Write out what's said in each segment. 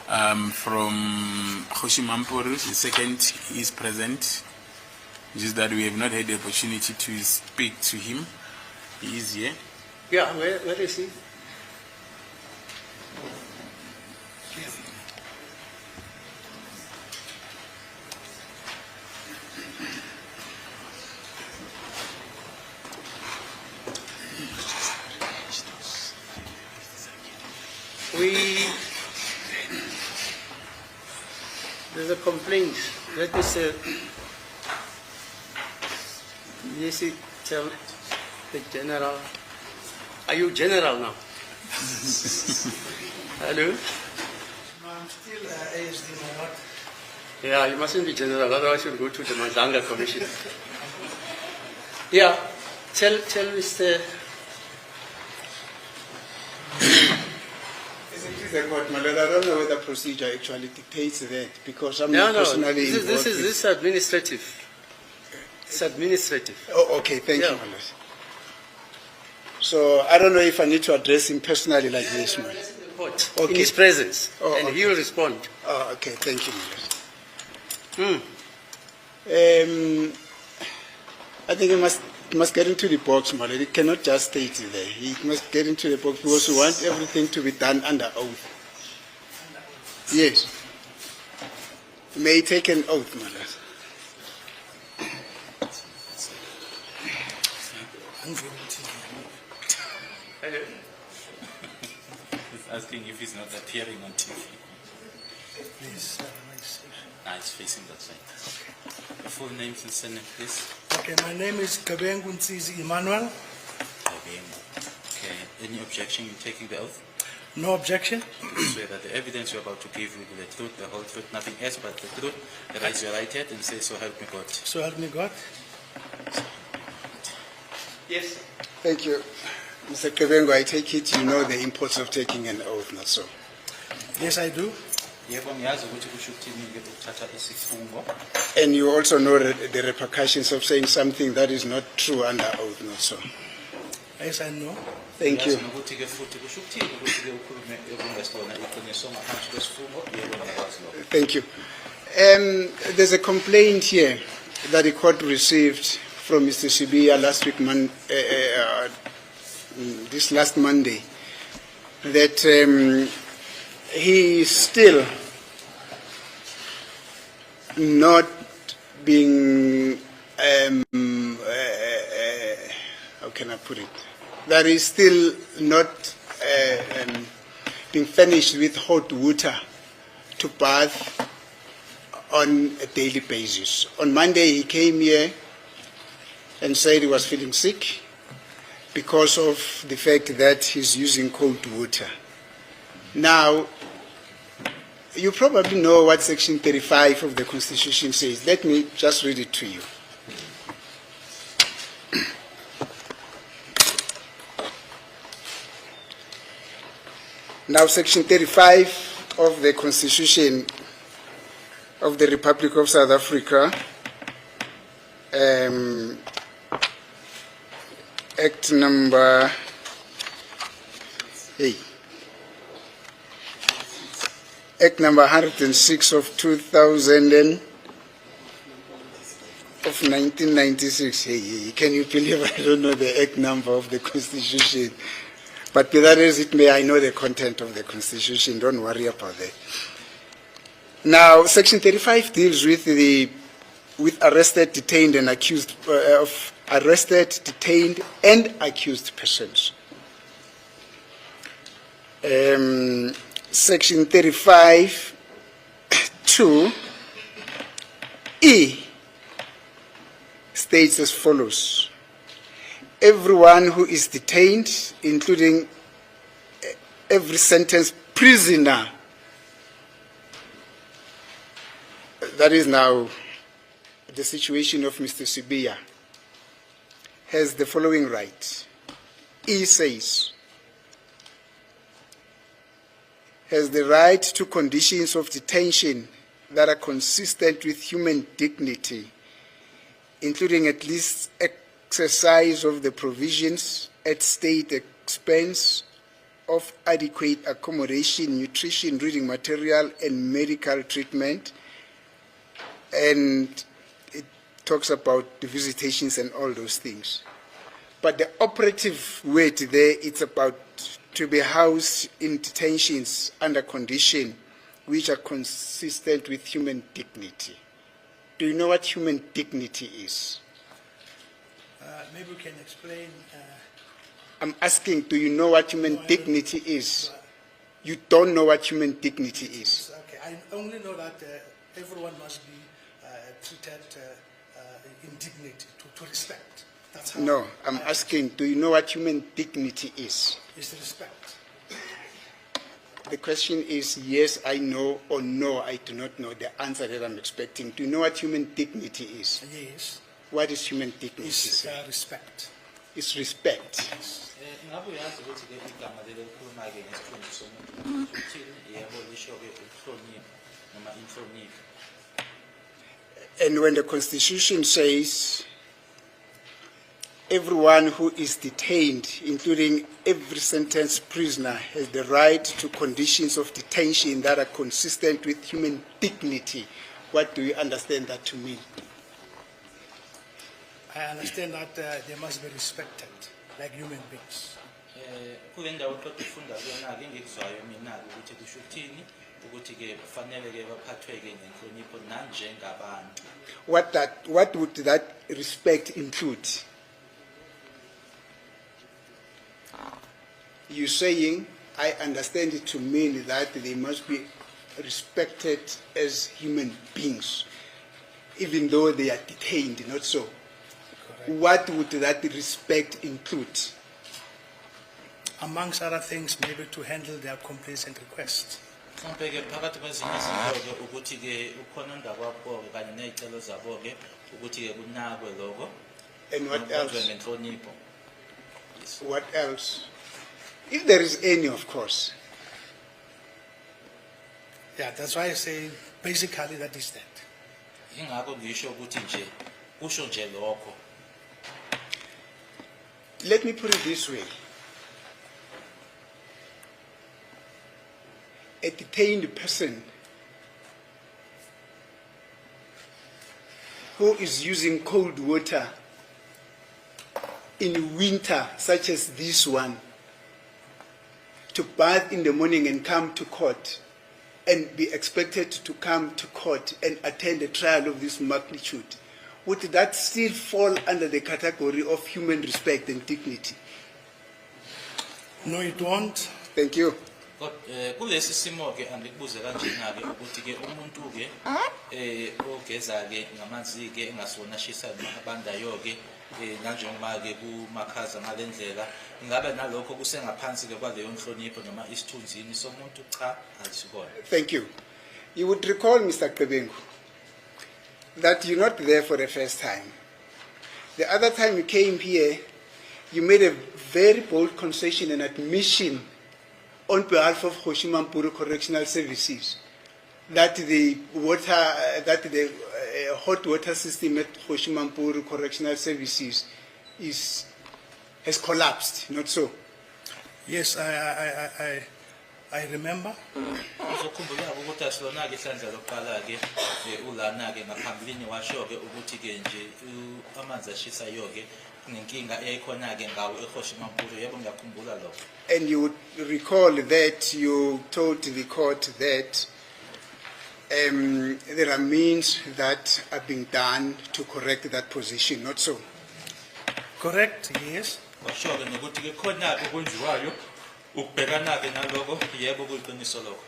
From Khoshimampuru, the second is present. Just that we have not had the opportunity to speak to him. He is here. Yeah, where is he? There's a complaint. Let me say, yes, tell the general. Are you general now? Hello? No, I'm still ASD, my lord. Yeah, you mustn't be general, otherwise you'll go to the Mandanga Commission. Yeah, tell Mr. My lord, I don't know whether procedure actually dictates that because I'm not No, personally involved. this is administrative. It's administrative. Oh, okay, thank you, Yeah. my lord. So I don't know if I need to address him personally like this, man. In his presence, Oh, and okay. he will respond. Oh, okay, thank you, my lord. I think he must get into the box, my lord. He cannot just stay there. He must get into the box because we want everything to be done under oath. Yes. May he take an oath, my lord. He's asking if he's not appearing on TV. Please, It's facing that side. Your full names and surname, please. Okay, my name is Kabengu Ntsizi Emmanuel. Okay. Any objection in taking the oath? No objection. You swear that the evidence you're about to give will be the truth, the whole truth, nothing else but the truth. Raise your right hand and say, so help me God. So help me God. Yes. Thank you. Mr. Kabengu, I take it you know the importance of taking an oath, not so? Yes, I do. And you also know the repercussions of saying something that is not true under oath, not so? Yes, I know. Thank you. Thank you. There's a complaint here that the court received from Mr. Sibiya last week, this last Monday, that he is still not being, how can I put it? That is still not being furnished with hot water to bath on a daily basis. On Monday he came here and said he was feeling sick because of the fact that he's using cold water. Now, you probably know what Section 35 of the Constitution says. Let me just read it to you. Now, Section 35 of the Constitution of the Republic of South Africa, Act number 106 of 1996. Can you believe I don't know the Act number of the Constitution? But be that as it may, I know the content of the Constitution. Don't worry about that. Now, Section 35 deals with arrested, detained, and accused of arrested, detained, and accused persons. Section 35 2E states as follows: everyone who is detained, including every sentenced prisoner, that is now the situation of Mr. Sibiya, has the following right. E says, has the right to conditions of detention that are consistent with human dignity, including at least exercise of the provisions at state expense of adequate accommodation, nutrition, reading material, and medical treatment. And it talks about the visitations and all those things. But the operative word there, it's about to be housed in detentions under conditions which are consistent with human dignity. Do you know what human dignity is? Maybe we can explain. I'm asking, do you know what human dignity is? You don't know what human dignity is. Okay, I only know that everyone must be treated in dignity, to respect. That's how. No, I'm asking, do you know what human dignity is? Is respect. The question is yes, I know, or no, I do not know. The answer that I'm expecting. Do you know what human dignity is? Yes. What is human dignity? Is respect. It's respect. Ngabe uyazi ukuthi ke igama leli likhuluma ke ngesithunzi somuntu uthini yebo lisho ke ukuhlonipha noma inhlonipho. And when the Constitution says everyone who is detained, including every sentenced prisoner, has the right to conditions of detention that are consistent with human dignity, what do you understand that to mean? I understand that they must be respected like human beings. Kule ndawo oqeda ukufunda kuyona ke ngikuzwayo mina ukuthi kusho ukuthini ukuthi ke kufanele ke baphathwe ke ngenhlonipho nanjengabantu. What would that respect include? You're saying, I understand it to mean that they must be respected as human beings, even though they are detained, not so. Correct. What would that respect include? Amongst other things, maybe to handle their complaints and requests. Mhlawumbe ke phakathi kwezinye izinto ke ukuthi ke ukhona ndakwabo kanye nezicelo zabo ke ukuthi ke kunakwe lokho. And what else? Ngenhlonipho. What else? If there is any, of course. Yeah, that's why I say basically that is that. Ingakho ngisho ukuthi nje kusho nje lokho. Let me put it this way. A detained person who is using cold water in winter, such as this one, to bath in the morning and come to court and be expected to come to court and attend a trial of this magnitude, would that still fall under the category of human respect and dignity? No, it won't. Thank you. Kulesi simo ke angikubuze kanjena ke ukuthi ke umuntu ke ogeza ke ngamanzi ke engasona shisa abandayo ke nanjengoba ke kumakhaza ngalendlela ingabe nalokho kusengaphansi ke kwaleyo nhlonipho noma isithunzini somuntu cha asikona. Thank you. You would recall, Mr. Kebengu, that you're not there for the first time. The other time you came here, you made a very bold concession and admission on behalf of Hoshimampuru Correctional Services that the hot water system at Hoshimampuru Correctional Services has collapsed, not so? Yes, I remember. Uzokhumbula ukuthi asilona ke ihlandla lokuqala ke ulana ke ngaphambilini washo ke ukuthi ke nje amanzi ashisa yoke nenkinga eyayikhona ke ngawo eHoshimampuru yebo ngiyakhumbula lokho. And you would recall that you told the court that there are means that are being done to correct that position, not so? Correct, yes. Washo ke nokuthi ke khona ke kwenziwayo ukubhekana ke naloko yebo kuyiqiniso lokho.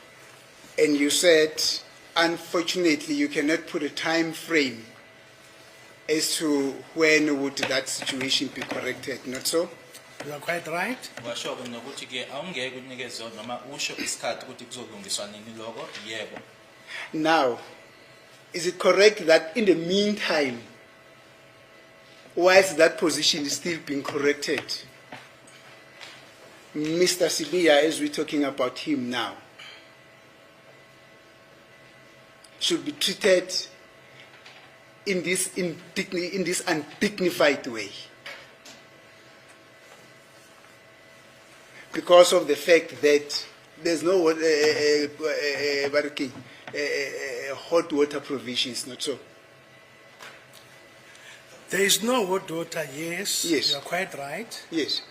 And you said, unfortunately, you cannot put a time frame as to when would that situation be corrected, not so? You are quite right. Washo ke nokuthi ke awungeke unikeze noma usho isikhathi ukuthi kuzolungiswa nini lokho yebo. Now, is it correct that in the meantime, whilst that position is still being corrected, Mr. Sibiya, as we're talking about him now, should be treated in this undignified way? because of the fact that there's no hot water provisions, not so? There is no hot water, yes. Yes. You are quite right. Yes.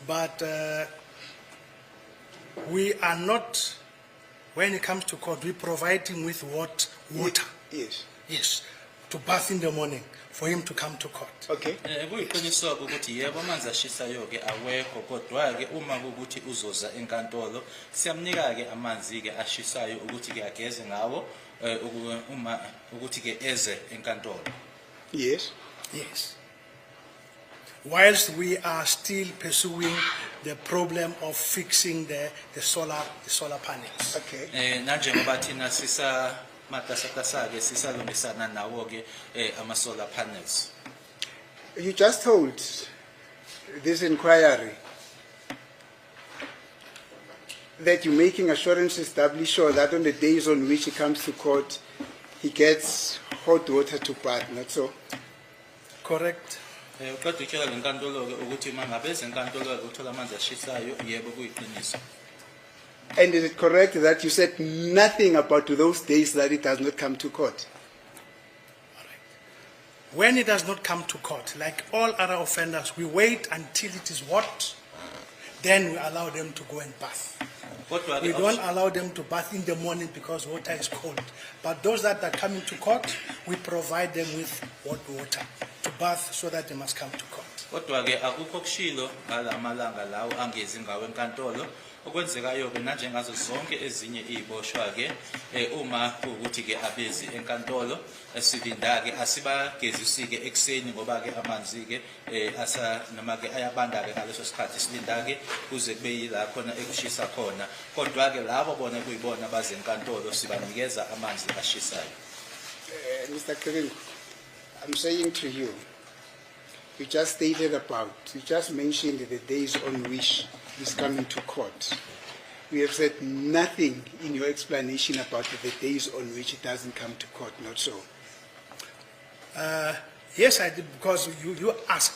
But we are not, when it comes to court, we provide him with what? Water. Yes. Yes. To bath in the morning for him to come to court. Okay. Kuyiqiniso ukuthi yebo amanzi ashisayo ke awekho kodwa ke uma ukuthi uzoza enkantolo siyamnika ke amanzi ke ashisayo ukuthi ke ageze ngawo uma ukuthi ke eze enkantolo. Yes. Yes. Whilst we are still pursuing the problem of fixing the solar panels. Okay. Nanjengoba thina sisa matasatasa ke sisalungisana nawo ke ama solar panels. You just told this inquiry that you're making assurances doubly sure that on the days on which he comes to court, he gets hot water to bath, not so? Correct. Uqeda utshela lenkantolo ke ukuthi mangabe ezenkantolo ke uthola amanzi ashisayo yebo kuyiqiniso. And is it correct that you said nothing about those days that it does not come to court? When it does not come to court, like all other offenders, we wait until it is hot, then we allow them to go and bath. Kodwa We ke don't allow them to bath in the morning because water is cold. But those that are coming to court, we provide them with hot water to bath so that they must come to court. kodwa ke akukho kushilo ngalamalanga lawo angezi ngawe enkantolo okwenzekayo ke nanjengazo zonke ezinye iziboshwa ke uma ukuthi ke abezi enkantolo silinda ke asibagezisi ke ekseni ngoba ke amanzi ke asa noma ke ayabanda ke ngaleso sikhathi silinda ke kuze kube yila khona ekushisa khona kodwa ke labo bona kuyibona baze enkantolo sibanikeza amanzi ashisayo. Mr. Kerengu, I'm saying to you, you just mentioned the days on which he's coming to court. We have said nothing in your explanation about the days on which it doesn't come to court, not so? Yes, I did, because you ask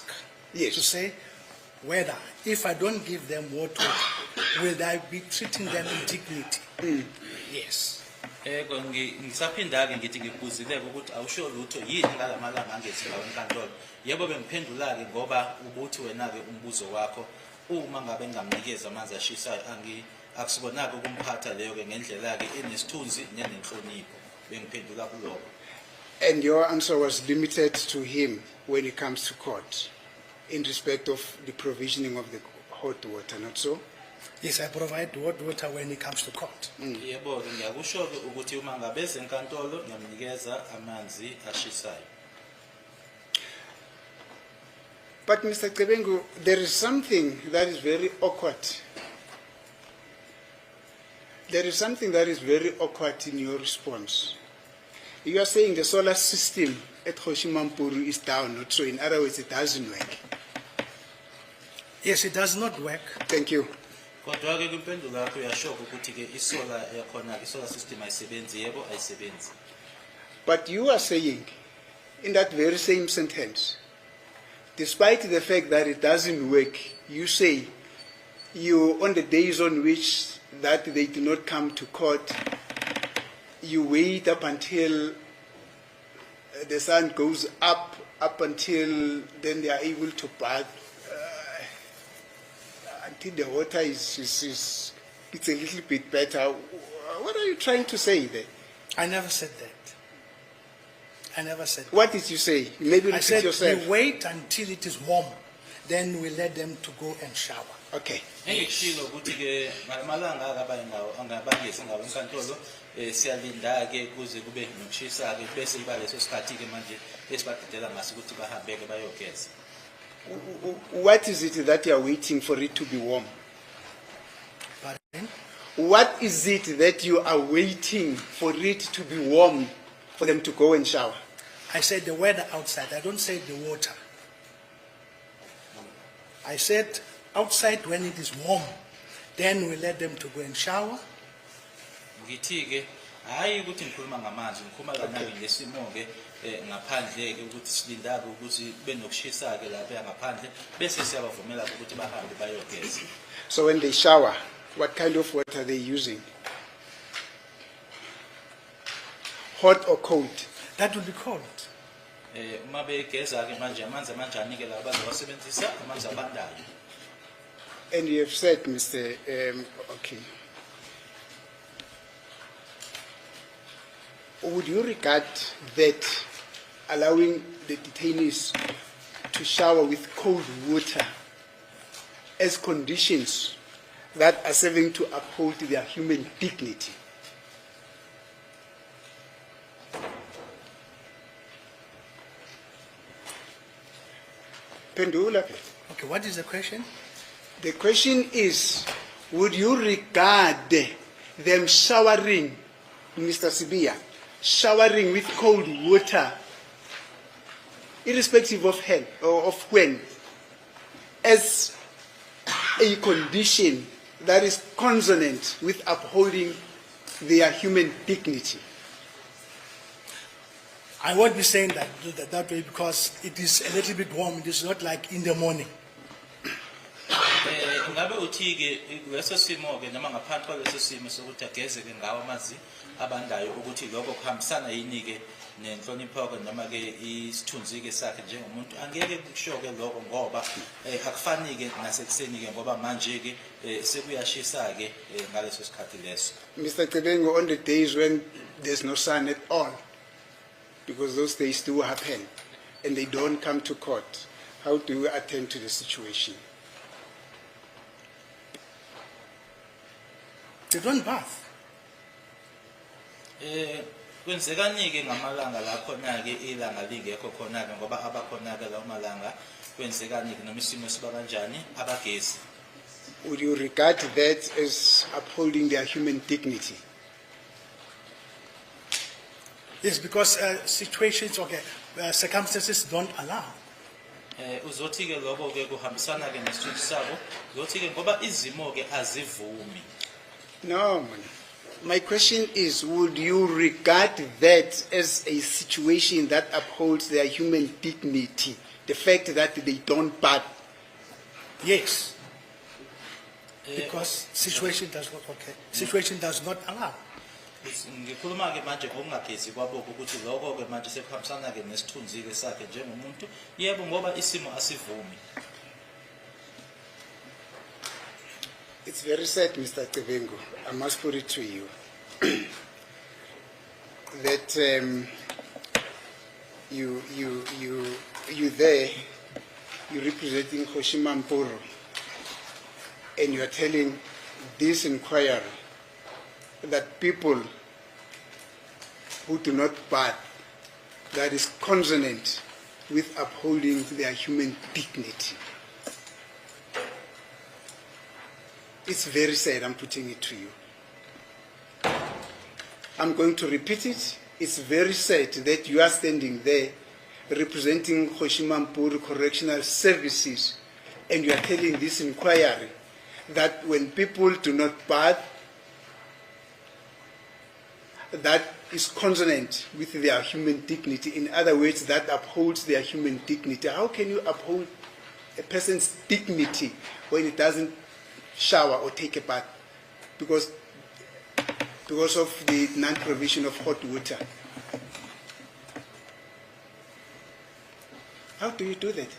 Yes. to say whether, if I don't give them water, will I be treating them in dignity? Yes. Ngisaphinda ke ngithi ngikuzileke ukuthi awusho lutho yini ngalamalanga angezi ngawe enkantolo. Yebo bengiphendula ke ngoba ubuthi wena ke umbuzo wakho uma ngabe ngamnikeza amanzi ashisayo akusibonaka ukumphatha leyo ke ngendlela ke enesithunzi nenhlonipho bengiphendula kuloko. And your answer was limited to him when it comes to court in respect of the provisioning of the hot water, not so? Yes, I provide hot water when it comes to court. Yebo ke ngiyakusho ke ukuthi uma ngabe ezenkantolo ngiyamnikeza amanzi ashisayo. But Mr. Kerengu, there is something that is very awkward. There is something that is very awkward in your response. You are saying the solar system at Hoshimampuru is down, not so. In other words, it doesn't work. Yes, it does not work. Thank you. Kodwa ke kwimpendulo yakho uyasho ukuthi ke isolar yakhona isolar system ayisebenzi yebo ayisebenzi. But you are saying, in that very same sentence, despite the fact that it doesn't work, you say, you on the days on which that they do not come to court, you wait up until the sun goes up until then they are able to bath, until the water is it's a little bit better. What are you trying to say there? I never said that. I never said that. What did you say? Maybe I repeat said yourself. we wait until it is warm, then we let them to go and shower. Okay. Engikushilo ukuthi ke malanga akabayi ngawo angabangezi ngawo enkantolo siyalinda ke kuze kube nokushisa ke bese iba leso sikhathi ke manje esibadedela ngase ukuthi bahambe ke bayogeza. What is it that you are waiting for it to be warm? Pardon? What is it that you are waiting for it to be warm for them to go and shower? I said the weather outside. I don't say the water. I said outside when it is warm, then we let them to go and shower. Ngithi ke hayi ukuthi ngikhuluma ngamanzi ngikhuluma lana ngesimo ke ngaphandle ke ukuthi silinda ukuthi benokushisa ke lapha ngaphandle bese siyabavumela ukuthi bahambe bayogeza. So when they shower, what kind of water are they using? Hot or cold? That will be cold. Uma begeza-ke manje amanzi amanjani-ke la bazowasebenzisa amanzi abandayo. And you have said, Mr. Okay. Would you regard that allowing the detainees to shower with cold water as conditions that are serving to uphold their human dignity? Pendula. Okay, what is the question? The question is, would you regard them showering, Mr. Sibia, showering with cold water, irrespective of when or of when, as a condition that is consonant with upholding their human dignity? I won't be saying that way because it is a little bit warm. It is not like in the morning. Ngabe uthi-ke leso simo-ke noma ngaphansi kwaleso simo sokuthi ageze-ke ngawo amanzi abandayo ukuthi lokho kuhambisana yini-ke nenhlonipho-ke noma-ke isithunzi-ke sakhe njengomuntu angeke kusho-ke lokho ngoba akufani-ke nasekuseni-ke ngoba manje-ke sekuyashisa-ke ngaleso sikhathi leso. Mr. Tebengo, on the days when there's no sun at all, because those days do happen, and they don't come to court, how do you attend to the situation? They don't bath. Kwenzekani-ke ngamalanga la khona-ke ilanga lingekho khona-ke ngoba abakhona-ke lawo malanga kwenzekani-ke noma isimo siba kanjani abagezi. Would you regard that as upholding their human dignity? Yes, because situations, circumstances don't allow. Uzothi-ke lokho-ke kuhambisana-ke nesithunzi sabo, uzothi-ke ngoba izimo-ke azivumi. No, man. My question is, would you regard that as a situation that upholds their human dignity? The fact that they don't bath? Yes. Because situation does not allow. Ngikhuluma-ke manje ngokungagezi kwabokho ukuthi lokho-ke manje sekuhambisana-ke nesithunzi-ke sakhe njengomuntu. Yebo ngoba isimo asivumi. It's very sad, Mr. Tebengo. I must put it to you that you there, you're representing Hoshima Mporo, and you are telling this inquiry that people who do not bath, that is consonant with upholding their human dignity. It's very sad, I'm putting it to you. I'm going to repeat it. It's very sad that you are standing there representing Hoshima Mpuru Correctional Services and you are telling this inquiry that when people do not bath, that is consonant with their human dignity. In other words, that upholds their human dignity. How can you uphold a person's dignity when it doesn't shower or take a bath because of the non-provision of hot water? How do you do that?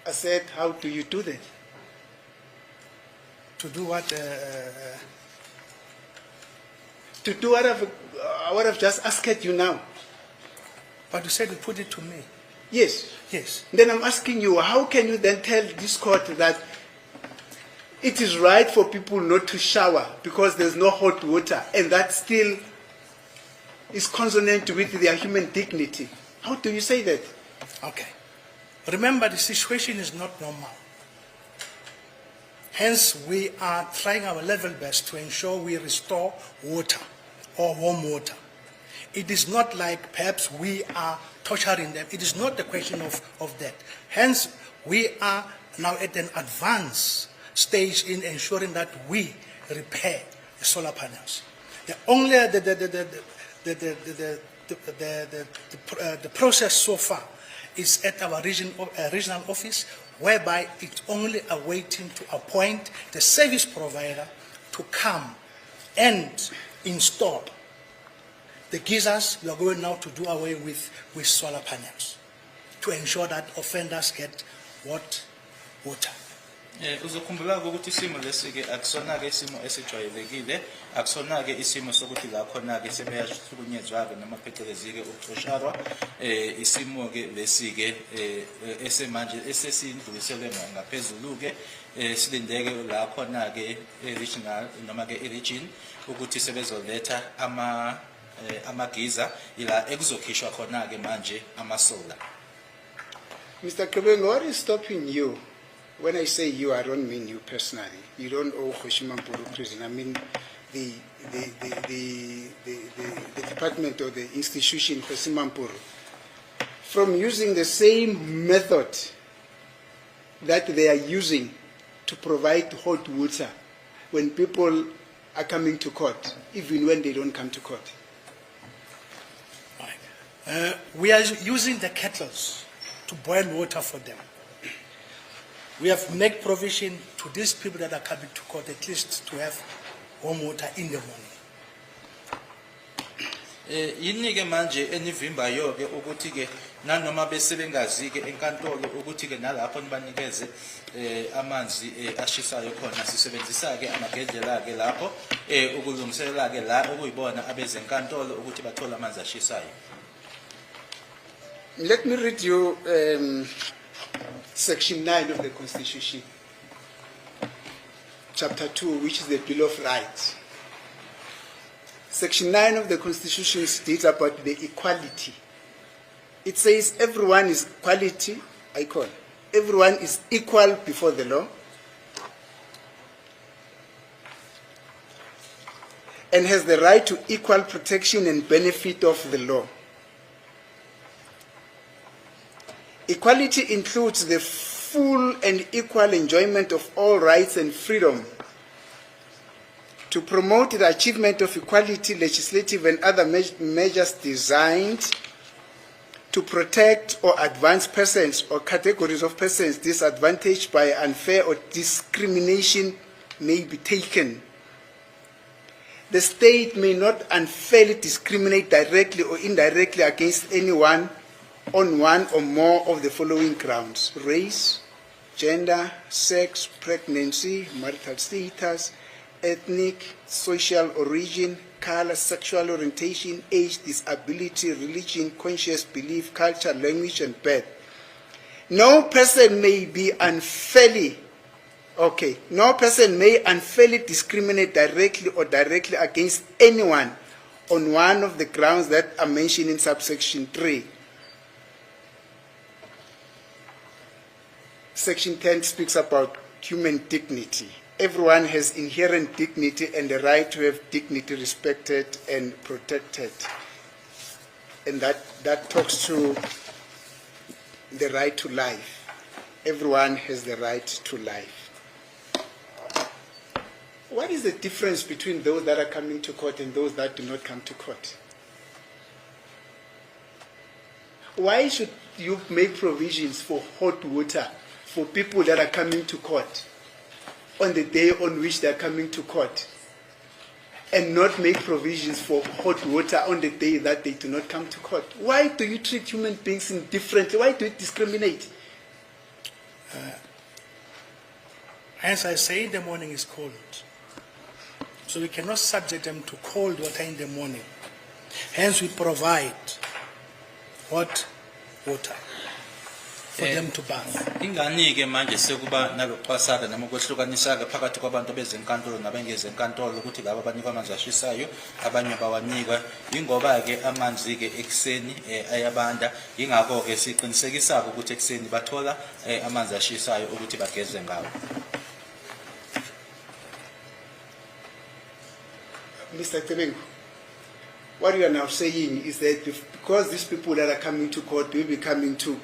I said, how do you do that? To do what? To do what I've just asked you now. But you said you put it to me. Yes. Yes. Then I'm asking you, how can you then tell this court that it is right for people not to shower because there's no hot water and that still is consonant with their human dignity? How do you say that? Okay. Remember, the situation is not normal. Hence, we are trying our level best to ensure we restore water or warm water. It is not like perhaps we are torturing them. It is not the question of that. Hence, we are now at an advanced stage in ensuring that we repair the solar panels. The only the the process so far is at our regional office, whereby it's only awaiting to appoint the service provider to come and install the geysers. We are going now to do away with solar panels to ensure that offenders get water. Uzokhumbula ukuthi isimo lesi-ke akusona-ke isimo esijwayelekile, akusona-ke isimo sokuthi la khona-ke sebeyahlukunyezwa-ke noma phecelezi-ke ukuxosharwa. Isimo-ke lesi-ke esemanje esesindluliselwe ngaphezulu-ke silindeke la khona-ke regional noma-ke region ukuthi sebezoletha amagiza ila ekuzokhishwa khona-ke manje amasola. Mr. Kubengo, what is stopping you? When I say you, I don't mean you personally. You don't owe Hoshimampuru prison. I mean the department or the institution Hoshimampuru. From using the same method that they are using to provide hot water when people are coming to court, even when they don't come to court. Right. We are using the kettles to boil water for them. We have made provision to these people that are coming to court at least to have warm water in the morning. Yini-ke manje enivimbayo-ke ukuthi-ke nanoma besebengazi-ke enkantolo ukuthi-ke nalapho nibanikeze amanzi ashisayo khona sisebenzisa-ke amagedlela-ke lapho ukulungiselela-ke la okuyibona abezenkantolo ukuthi bathole amanzi ashisayo. Let me read you Section 9 of the Constitution, Chapter 2, which is the Bill of Rights. Section 9 of the Constitution states about the equality. It says everyone is everyone is equal before the law and has the right to equal protection and benefit of the law. Equality includes the full and equal enjoyment of all rights and freedom. To promote the achievement of equality, legislative and other measures designed to protect or advance persons or categories of persons disadvantaged by unfair or discrimination may be taken. The state may not unfairly discriminate directly or indirectly against anyone on one or more of the following grounds: race, gender, sex, pregnancy, marital status, ethnic, social origin, color, sexual orientation, age, disability, religion, conscious belief, culture, language, and birth. No person may unfairly discriminate directly or directly against anyone on one of the grounds that are mentioned in subsection 3. Section 10 speaks about human dignity. Everyone has inherent dignity and the right to have dignity respected and protected. And that talks to the right to life. Everyone has the right to life. What is the difference between those that are coming to court and those that do not come to court? Why should you make provisions for hot water for people that are coming to court on the day on which they are coming to court, and not make provisions for hot water on the day that they do not come to court? Why do you treat human beings differently? Why do you discriminate? As I say, in the morning is cold. So we cannot subject them to cold water in the morning. Hence we provide hot water for them to bath. Ingani-ke manje sekuba nalokuxhasana noma ukwehlukanisa-ke phakathi kwabantu bezenkantolo nabengezenkantolo ukuthi laba abanikwa amanzi ashisayo abanye bawanikwa ingoba-ke amanzi-ke ekuseni ayabanda, yingakho-ke siqinisekisa-ke ukuthi ekuseni bathola amanzi ashisayo ukuthi bageze ngawo. Mr. Tebengu, what you are now saying is that because these people that are coming to court will be coming to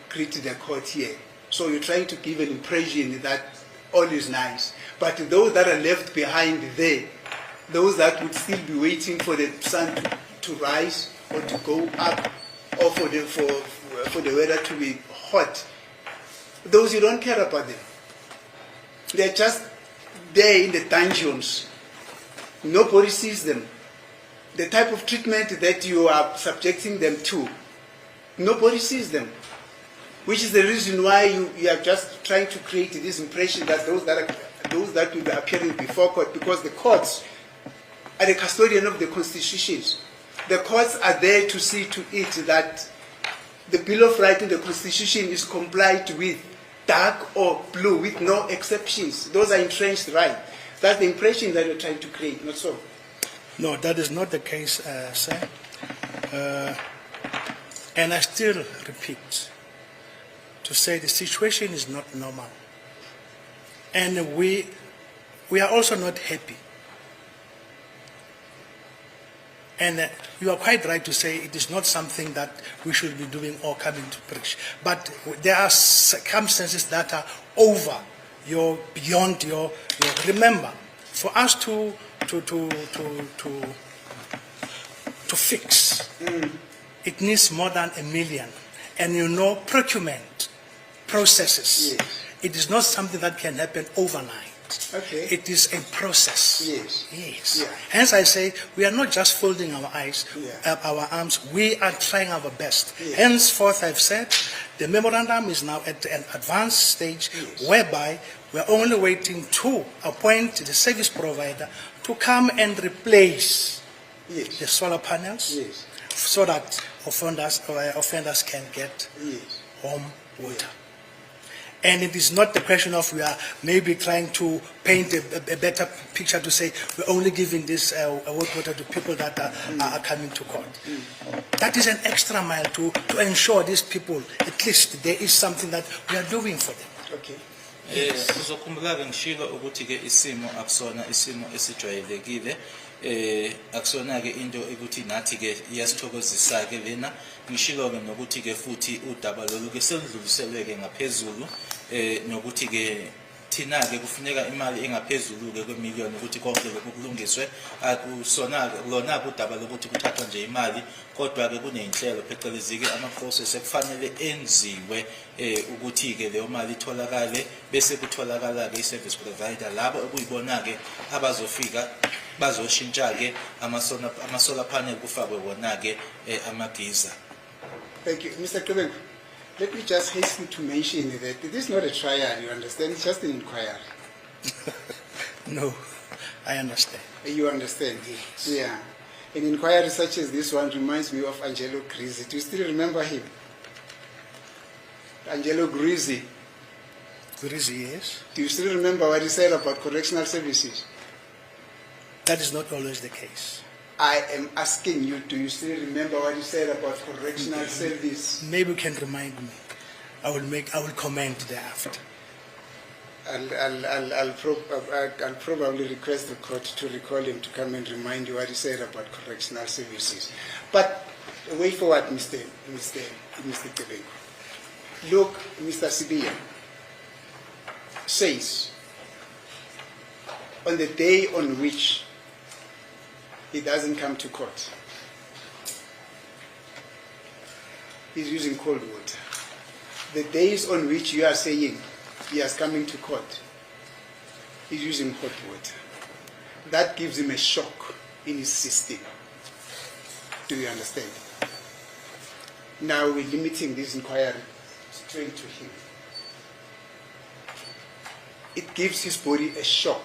greet the court here, so you're trying to give an impression that all is nice. But those that are left behind there, those that would still be waiting for the sun to rise, or to go up, or for the weather to be hot, those you don't care about them. They're just there in the dungeons. Nobody sees them. The type of treatment that you are subjecting them to, nobody sees them. Which is the reason why you are just trying to create this impression that those that will be appearing before court, because the courts are the custodian of the constitutions. The courts are there to see to it that the Bill of Rights in the Constitution is complied with, dark or blue, with no exceptions. Those are entrenched rights. That's the impression that you're trying to create, not so. No, that is not the case, sir. And I still repeat to say the situation is not normal. And we are also not happy. And you are quite right to say it is not something that we should be doing or coming to preach. But there are circumstances that are beyond your. Remember, for us to fix, it needs more than 1 million. And procurement processes. Yes. It is not something that can happen overnight. Okay. It is a process. Yes. Yes. Yeah. Hence I say we are not just folding our Yeah. our arms. We are trying our best. Yeah. Henceforth, I've said the memorandum is now at an advanced stage, Yes. whereby we are only waiting to appoint the service provider to come and replace Yes. the solar panels, Yes. so that offenders can get Yes. home water. And it is not the question of we are maybe trying to paint a better picture to say we're only giving this water to people that are coming to court. That is an extra mile to ensure these people, at least there is something that we are doing for them. Okay. Uzokhumbula-ke ngishilo ukuthi-ke isimo akusona isimo esijwayelekile. Akusona-ke into ukuthi nathi-ke iyasithokozisa-ke lena. Ngishilo-ke nokuthi-ke futhi udaba lolu-ke seludluliselwe-ke ngaphezulu, nokuthi-ke thina-ke kufuneka imali engaphezulu-ke kwe-1 million ukuthi konke lokhu kulungiswe. Akusona-ke lona-ke udaba lokuthi kuthathwa nje imali, kodwa-ke kuney'nhlelo phecelezi-ke ama-process ekufanele enziwe ukuthi-ke leyo mali itholakale, bese kutholakala-ke i-service provider labo okuyibona-ke abazofika bazoshintsha-ke ama-solar panel kufakwe wona-ke amagiza. Thank you. Mr. Kubengu, let me just hasten to mention that this is not a trial, you understand? It's just an inquiry. No, I understand. You understand? Yeah. An inquiry such as this one reminds me of Angelo Grisi. Do you still remember him? Angelo Grisi. Grisi, yes. Do you still remember what he said about correctional services? That is not always the case. I am asking you, do you still remember what he said about correctional service? Maybe you can remind me. I will comment thereafter. I'll probably request the court to recall him to come and remind you what he said about correctional services. But way forward, Mr. Kubengu. Look, Mr. Sibiya says, on the day on which he doesn't come to court, he's using cold water. The days on which you are saying he is coming to court, he's using hot water. That gives him a shock in his system. Do you understand? Now we're limiting this inquiry straight to him. It gives his body a shock.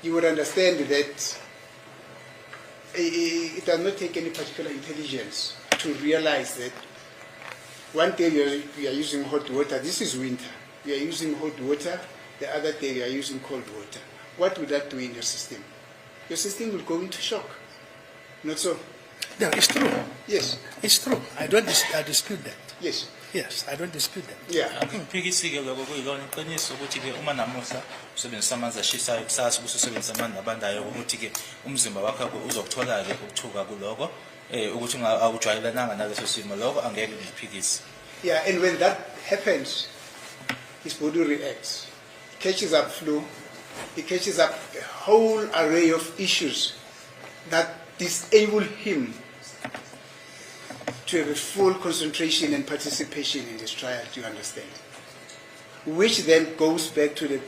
You would understand that it does not take any particular intelligence to realize that one day we are using hot water. This is winter. We are using hot water. The other day we are using cold water. What would that do in your system? Your system will go into shock. Not so? No, it's true. Yes. It's true. I dispute that. Yes. Yes, I don't dispute that. Yeah. Akuphikisi-ke lokho kuyilona iqiniso ukuthi-ke uma namuhla usebenzisa amanzi ashisayo kusasa ubusebenzisa amanzi abandayo ukuthi-ke umzimba wakho uzokuthola-ke ukuthuka kuloko ukuthi awujwayelananga naleso simo lokho angeke ngiphikise. Yeah, and when that happens, his body reacts. It catches up flu. It catches up a whole array of issues that disable him to have a full concentration and participation in this trial, do you understand? Which then goes back to the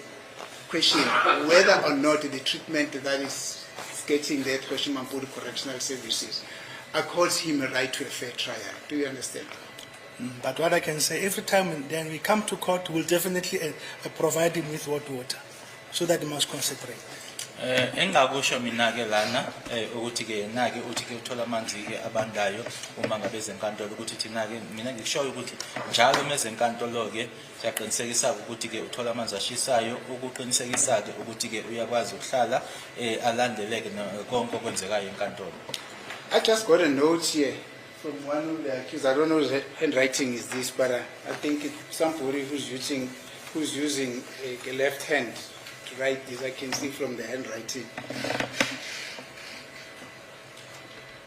question whether or not the treatment that is getting there at Question Mampuru Correctional Services accords him a right to a fair trial. Do you understand? But what I can say, every time then we come to court, we'll definitely provide him with hot water so that he must concentrate. Engakusho mina ke lana ukuthi ke nake uthi ke uthola amanzi ke abandayo uma ngabe zenkantolo ukuthi thina ke mina ngikushoyo ukuthi njalo mezenkantolo ke siyaqinisekisa ukuthi ke uthola amanzi ashisayo ukuqinisekisa ke ukuthi ke uyakwazi ukuhlala alandeleke konke okwenzekayo enkantolo. I just got a note here from one of the accused. I don't know whose handwriting is this, but I think it's somebody who's using a left hand to write this. I can see from the handwriting.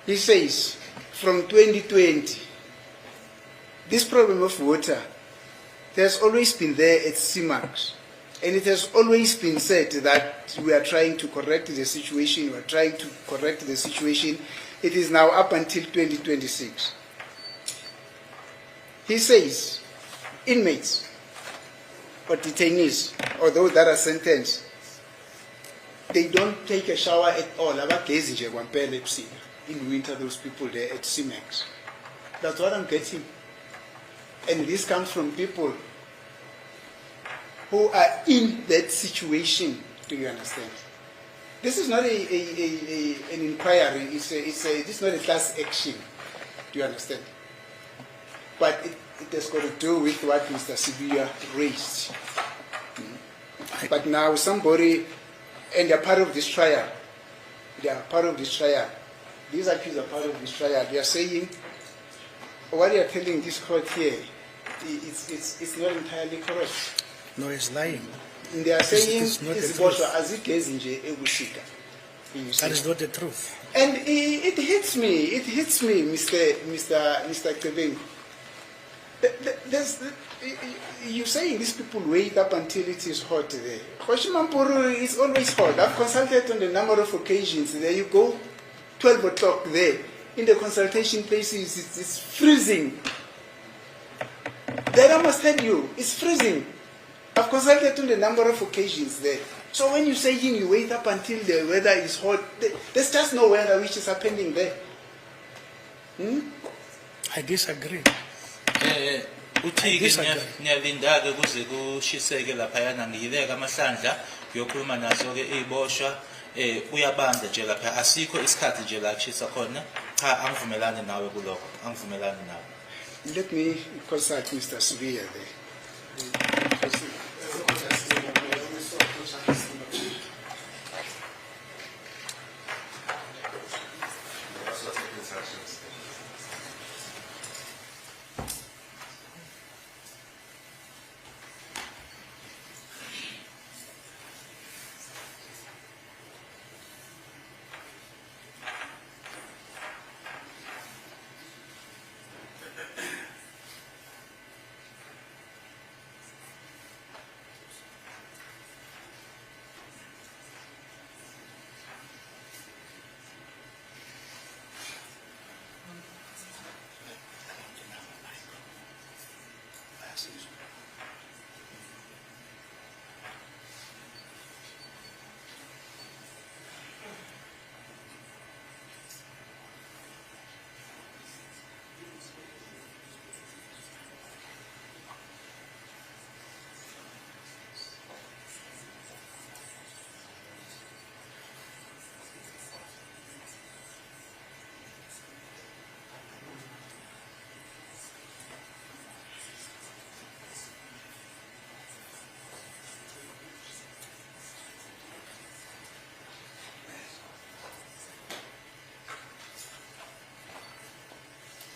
He says, from 2020, this problem of water has always been there at CMAX. And it has always been said that we are trying to correct the situation, It is now up until 2026. He says, inmates or detainees, or those that are sentenced, they don't take a shower at all. In winter, those people there at CMAX. That's what I'm getting. And this comes from people who are in that situation. Do you understand? This is not an inquiry. This is not a class action. Do you understand? But it has got to do with what Mr. Sibiya raised. But now somebody, and they're part of this trial. These accused are part of this trial. They are saying, what they are telling this court here, it's not entirely correct. No, he's lying. And they are saying, it's not the truth. That is not the truth. And it hits me, Mr. Kebengu. You're saying these people wait up until it is hot there. Question Mampuru is always hot. I've consulted on a number of occasions. There you go, 12 o'clock there. In the consultation places, it's freezing. Then I must tell you, it's freezing. I've consulted on a number of occasions there. So when you say you wait up until the weather is hot, there's just no weather which is happening there. I disagree. Uthi ngiyalinda ke kuze kushiseke lapha ngiyibeka amahlandla kuyokhuluma nazo ke iboshwa uyabanda nje lapha asikho isikhathi nje la kushisa khona cha angivumelani nawe kuloko angivumelani nawe. Let me consult Mr. Sibiya there.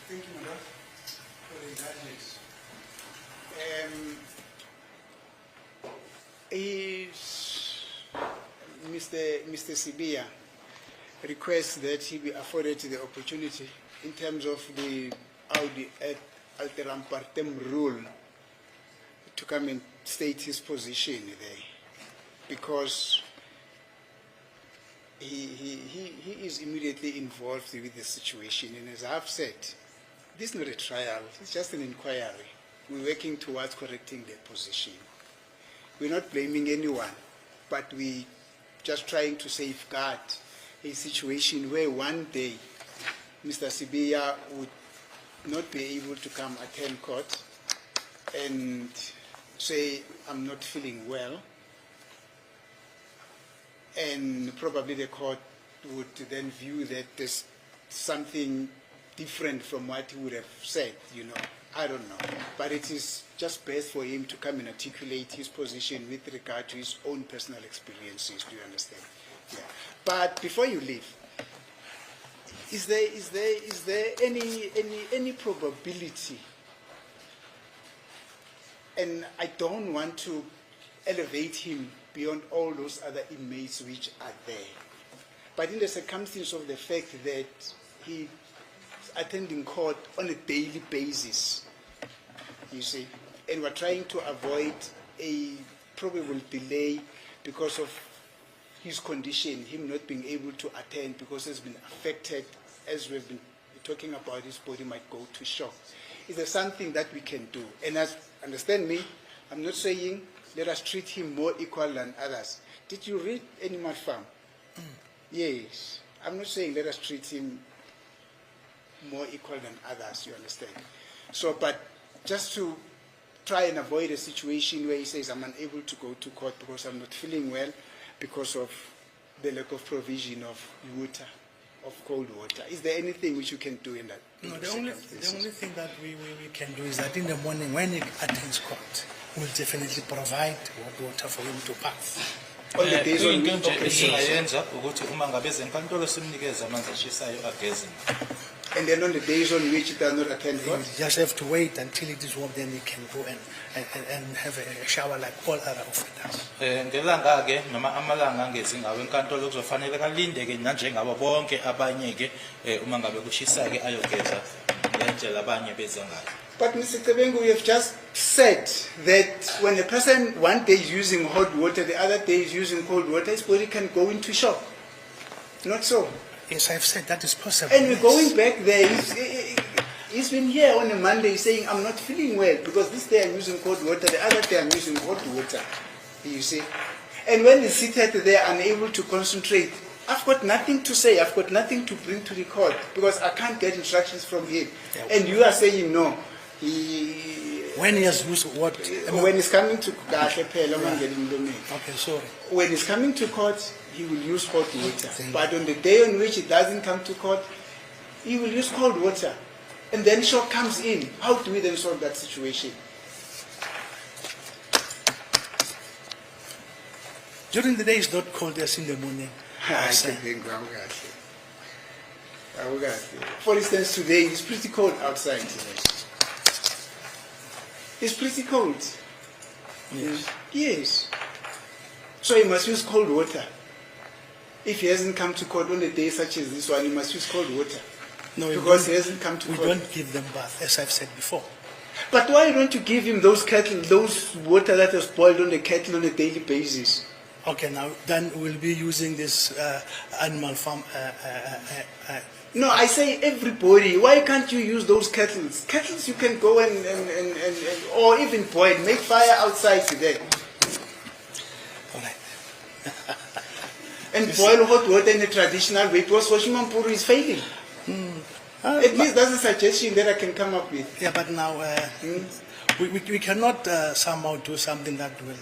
Thank you, Madam, for the indictments. Mr. Sibiya requests that he be afforded the opportunity in terms of the Audi et alteram partem rule to come and state his position there, because he is immediately involved with the situation, and as I've said, This is not a trial, it's just an inquiry. We're working towards correcting the position. We're not blaming anyone, but we just trying to safeguard a situation where one day Mr. Sibiya would not be able to come attend court and say, I'm not feeling well, and probably the court would then view that there's something different from what he would have said, you know. I don't know. But it is just best for him to come and articulate his position with regard to his own personal experiences. Do you understand? Yeah. But before you leave, is there any probability? And I don't want to elevate him beyond all those other inmates which are there. But in the circumstance of the fact that he attending court on a daily basis, you see, and we're trying to avoid a probable delay because of his condition, him not being able to attend because he's been affected, as we've been talking about, his body might go to shock. Is there something that we can do? And as understand me, I'm not saying let us treat him more equal than others. Did you read Animal Farm? Yes. I'm not saying let us treat him more equal than others, you understand? So, but just to try and avoid a situation where he says, I'm unable to go to court because I'm not feeling well because of the lack of provision of water, of cold water. Is there anything which you can do in that? No, the only thing that we can do is that in the morning when he attends court, we'll definitely provide water for him to bath. On the days on into nje okay, esingayenza ukuthi uma ngabe ezenkantolo simnikeza amanzi ashisayo ageze. and then on the days on which he does not attend You court? just have to wait until it is warm, then he can go and have a shower like all other offenders. Ngelanga ke noma amalanga angezi ngawe enkantolo kuzofanele kalinde ke nanjengabo bonke abanye ke uma ngabe kushisa ke ayogeza ngendlela abanye beza ngayo. But Mr. Tebengu, we have just said that when a person one day is using hot water, the other day is using cold water, his body can go into shock. Not so. Yes, I've said that is possible. And we're yes. going back there. He's been here on a Monday saying, I'm not feeling well because this day I'm using cold water, the other day I'm using hot water. You see? And when he's seated there, unable to concentrate, I've got nothing to say. I've got nothing to bring to the court because I can't get instructions from him. Yeah. And you are saying no. When he has used what? When he's coming to okay, sorry. when he's coming to court, he will use hot water. Thank you. But on the day on which he doesn't come to court, he will use cold water. And then shock comes in. How do we then solve that situation? During the day it's not cold, yes, in the morning. For instance, today it's pretty cold outside. It's pretty cold. Yes. Yes. So he must use cold water. If he hasn't come to court on a day such as this one, he must use cold water. No, Because he hasn't come to we court. don't give them bath, as I've said before. But why don't you give him those kettle, those water that is boiled on the kettle on a daily basis? Okay, now then we'll be using this Animal Farm. No, I say everybody. Why can't you use those kettles? Kettles you can go and or even boil, make fire outside today. All right. And boil hot water in a traditional way because Washimampuru is failing. At least that's a suggestion that I can come up with. Yeah, but now we cannot somehow do something that will.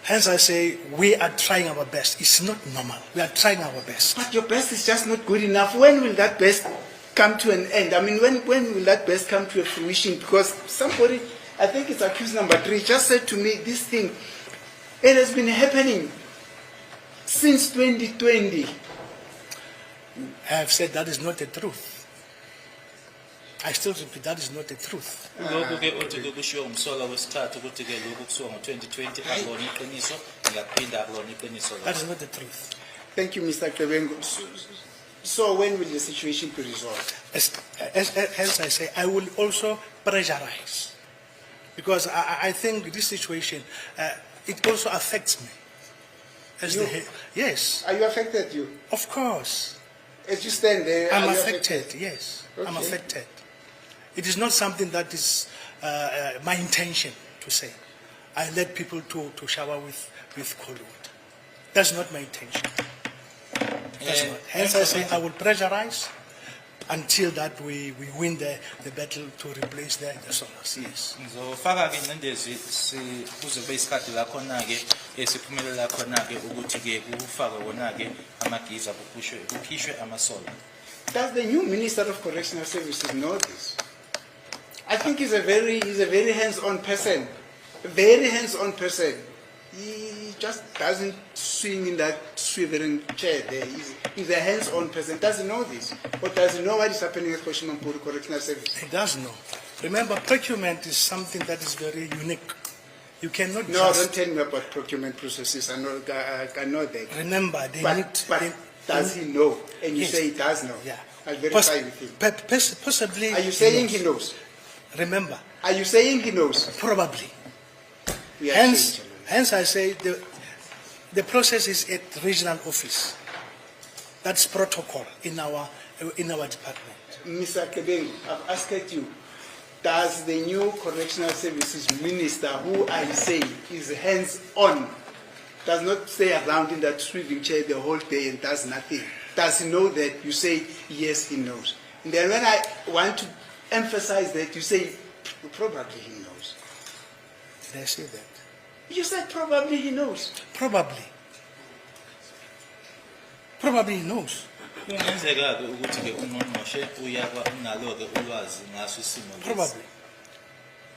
Hence I say we are trying our best. It's not normal. We are trying our best. But your best is just not good enough. When will that best come to an end? I mean, when will that best come to a fruition? Because somebody, I think it's accused number 3, just said to me, this thing, it has been happening since 2020. I have said that is not the truth. I still repeat, that is not the truth. Lokhu ke uthi ke kushiwo umsola wesithathu ukuthi ke lokhu kusuka ngo2020 akulona iqiniso ngiyaphinda akulona iqiniso. That is not the truth. Thank you, Mr. Klebengo. So when will the situation be resolved? Hence I say I will also pressurize. Because I think this situation, it also affects me. As You? yes, Are you affected, you? of course. As you stand there, I'm are you affected, yes. I'm Okay. affected. It is not something that is my intention to say. I let people to shower with cold water. That's not my intention. That's not. Hence I say I will pressurize until that we win the battle to replace the solars. Yes. Ngizofaka ke ingcindezi kuze kube isikhathi la khona ke esiphumelela khona ke ukuthi ke kufakwe wona ke amagiza kukhishwe amasola. Does the new Minister of Correctional Services know this? I think he's a very hands-on person. Very hands-on person. He just doesn't swing in that swivering chair there. He's a hands-on person. Does he know this? Or does he know what is happening at Koshimampuru Correctional Service? He does know. Remember, procurement is something that is very unique. You cannot No, just... don't tell me about procurement processes. I know that. Remember, they But need... does he know? And you Yes. say he does know. Yeah. I'll verify with him. Possibly... Are you saying he knows? Remember, Are you saying he knows? probably. We are Hence, changing. hence I say the process is at regional office. That's protocol in our department. Mr. Kebengu, I've asked you, does the new Correctional Services Minister, who I say is hands-on, does not stay around in that sweeping chair the whole day and does nothing, does he know that? You say, yes, he knows. And then when I want to emphasize that, you say, probably he knows. Did I say that? You said probably he knows. Probably. Probably he knows. Kungenzeka ke ukuthi ke uNgqongqoshe uyakwa unalo ke ulwazi ngaso isimo lesi. Probably.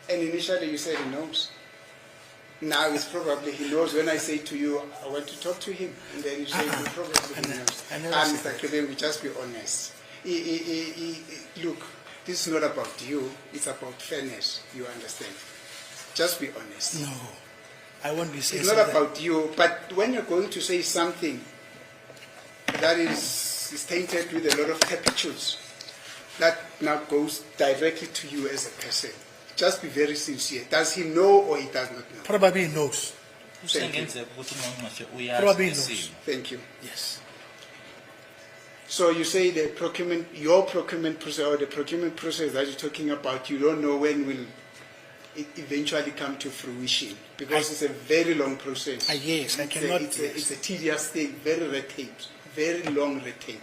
And initially you said he knows. Now it's probably he knows. When I say to you, I want to talk to him, and then you say probably he knows. I never said Mr. that. Kebengu, just be honest. Look, this is not about you. It's about fairness. You understand? Just be honest. No. I won't be saying It's not something. about you, but when you're going to say something that is tainted with a lot of turpitudes, that now goes directly to you as a person. Just be very sincere. Does he know or he does not know? Probably he knows. Kusengenzeka ukuthi uNgqongqoshe Probably uyazi knows. isimo. Thank you. Yes. So you say the procurement, your procurement process or the procurement process that you're talking about, you don't know when will it eventually come to fruition because it's a very long process. Yes, I cannot. It's a tedious thing, very red tape, very long red tape.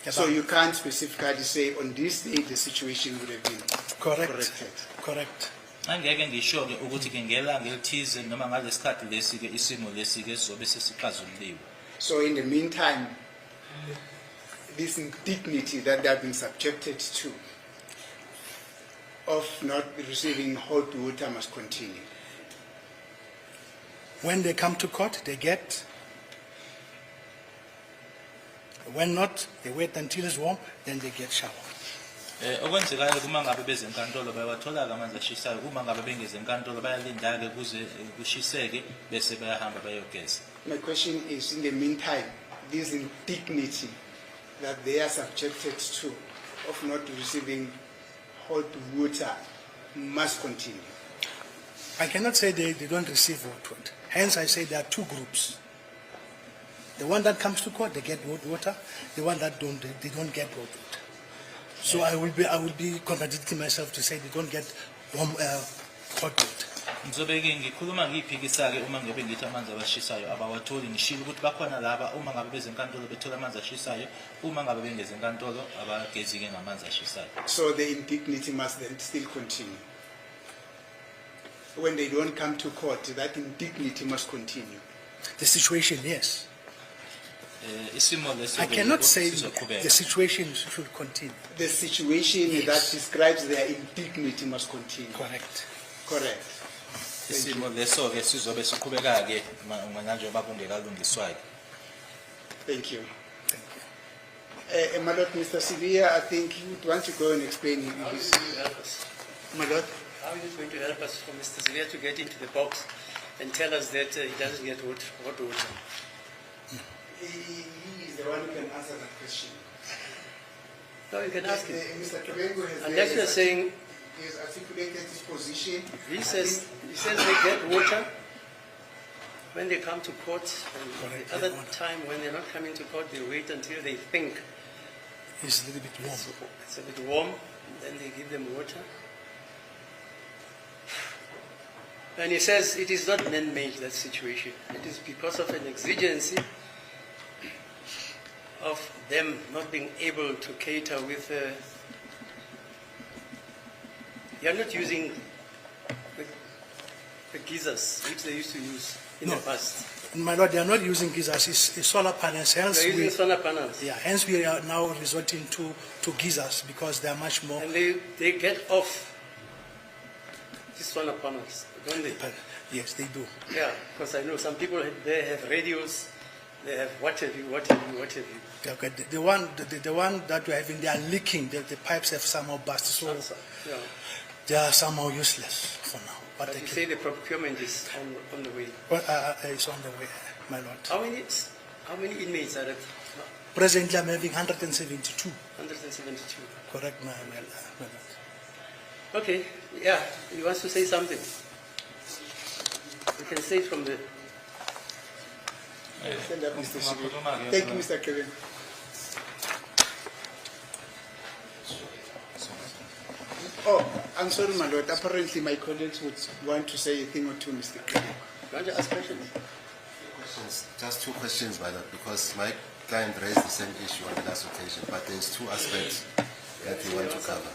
Yes, So you can't specifically say on this day the situation would have been Correct. corrected. Correct. Angeke ngisho ke ukuthi ke ngelanga elithize noma ngalesikhathi lesi ke isimo lesi ke sizobe sesixazululiwe. So in the meantime, this indignity that they have been subjected to of not receiving hot water must continue. When they come to court, they get. When not, they wait until it's warm, then they get shower. Okwenzekayo kuma ngabe bezenkantolo bayawathola ke amanzi ashisayo uma ngabe bengeze enkantolo bayalinda ke kuze kushiseke bese bayahamba bayogeza. My question is, in the meantime, this indignity that they are subjected to of not receiving hot water must continue. I cannot say they don't receive hot water. Hence, I say there are two groups. The one that comes to court, they get hot water. The one that don't, they don't get hot water. So I will be contradicting myself to say they don't get warm hot water. Ngizobe ke ngikhuluma ngiphikisa ke uma ngabe ngithi amanzi abashisayo abawatholi ngishilo ukuthi bakhona laba uma ngabe bezenkantolo bethola amanzi ashisayo uma ngabe bengeze enkantolo abagezi ke ngamanzi ashisayo. So the indignity must then still continue. When they don't come to court, that indignity must continue. The situation, yes. Isimo leso I cannot say sizoqhubeka. the situation should continue. The situation Yes. that describes their indignity must continue. Correct. Correct. Isimo leso ke sizobe siqhubeka ke manje bakungekalungiswa. Thank you. My Lord, Mr. Sivia, I think you would want to go and explain his. My Lord. How is it going to help us for Mr. Zivia to get into the box and tell us that he doesn't get hot water? He is the one who can answer that question. No, you can ask him. Mr. Kebengu has Unless you're saying, he has articulated his position. he says they get water when they come to court, and Correct, the other yeah, time when they're not coming to court, they wait until they think It's a little bit warm. it's a bit warm. then they give them water. And he says it is not man-made, that situation. It is because of an exigency of them not being able to cater with... They are not using the geysers which they used to use in No. the past. My lord, they are not using geysers, it's solar panels. Hence, They're using we, solar panels. yeah, hence we are now resorting to geysers because they are much more. And they get off these solar panels, don't they? Yes, they do. Yeah, because I know some people, they have radios, they have what have you. Yeah, okay. The one that we're having, they are leaking. The pipes have somehow burst, so Yeah. they are somehow useless for now. But But they you can, say the procurement is on the way. well, it's on the way, my lord. How many inmates are at Presently, I'm having 172. 172? Correct, my lord. Okay, yeah, he wants to say something. You can say it from the... Stand up, Mr. Shibi. Ungakhuluma-ke, Thank you, Mr. Kevin. Oh, I'm sorry, my lord. Apparently, my colleagues would want to say a thing or two, Mr. Kevin. Want to ask questions? Questions. Just two questions, my lord, because my client raised the same issue on the last occasion, but there's two aspects that we want to cover.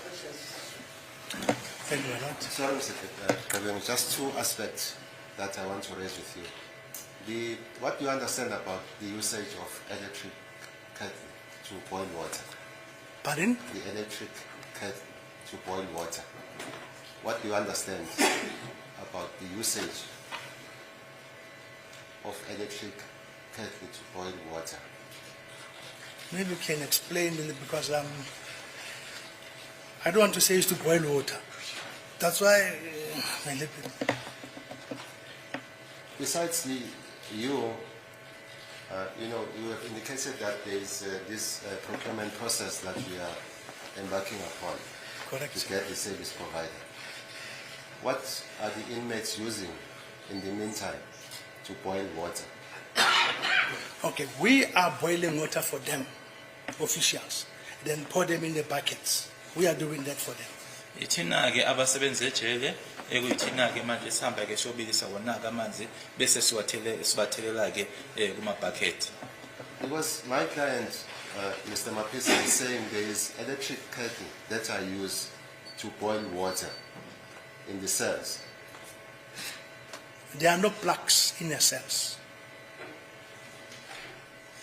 Thank you, my lord. Sorry, Mr. Kabeng, just two aspects that I want to raise with you. What do you understand about the usage of electric kettle to boil water? Pardon? The electric kettle to boil water. What do you understand about the usage of electric kettle to boil water? Maybe you can explain because I don't want to say it's to boil water. That's why my lip. Besides you have indicated that there is this procurement process that we are embarking upon Correct. to get the service provider. What are the inmates using in the meantime to boil water? Okay, we are boiling water for them, officials, then pour them in the buckets. We are doing that for them. Ithina-ke abasebenzi ejele ekuyithina-ke manje sihamba-ke siyobilisa wona-ke amanzi bese siwathelela-ke kumabhakethi. Because my client, Mr. Mapisa, is saying there is electric kettle that are used to boil water in the cells. There are no plugs in the cells.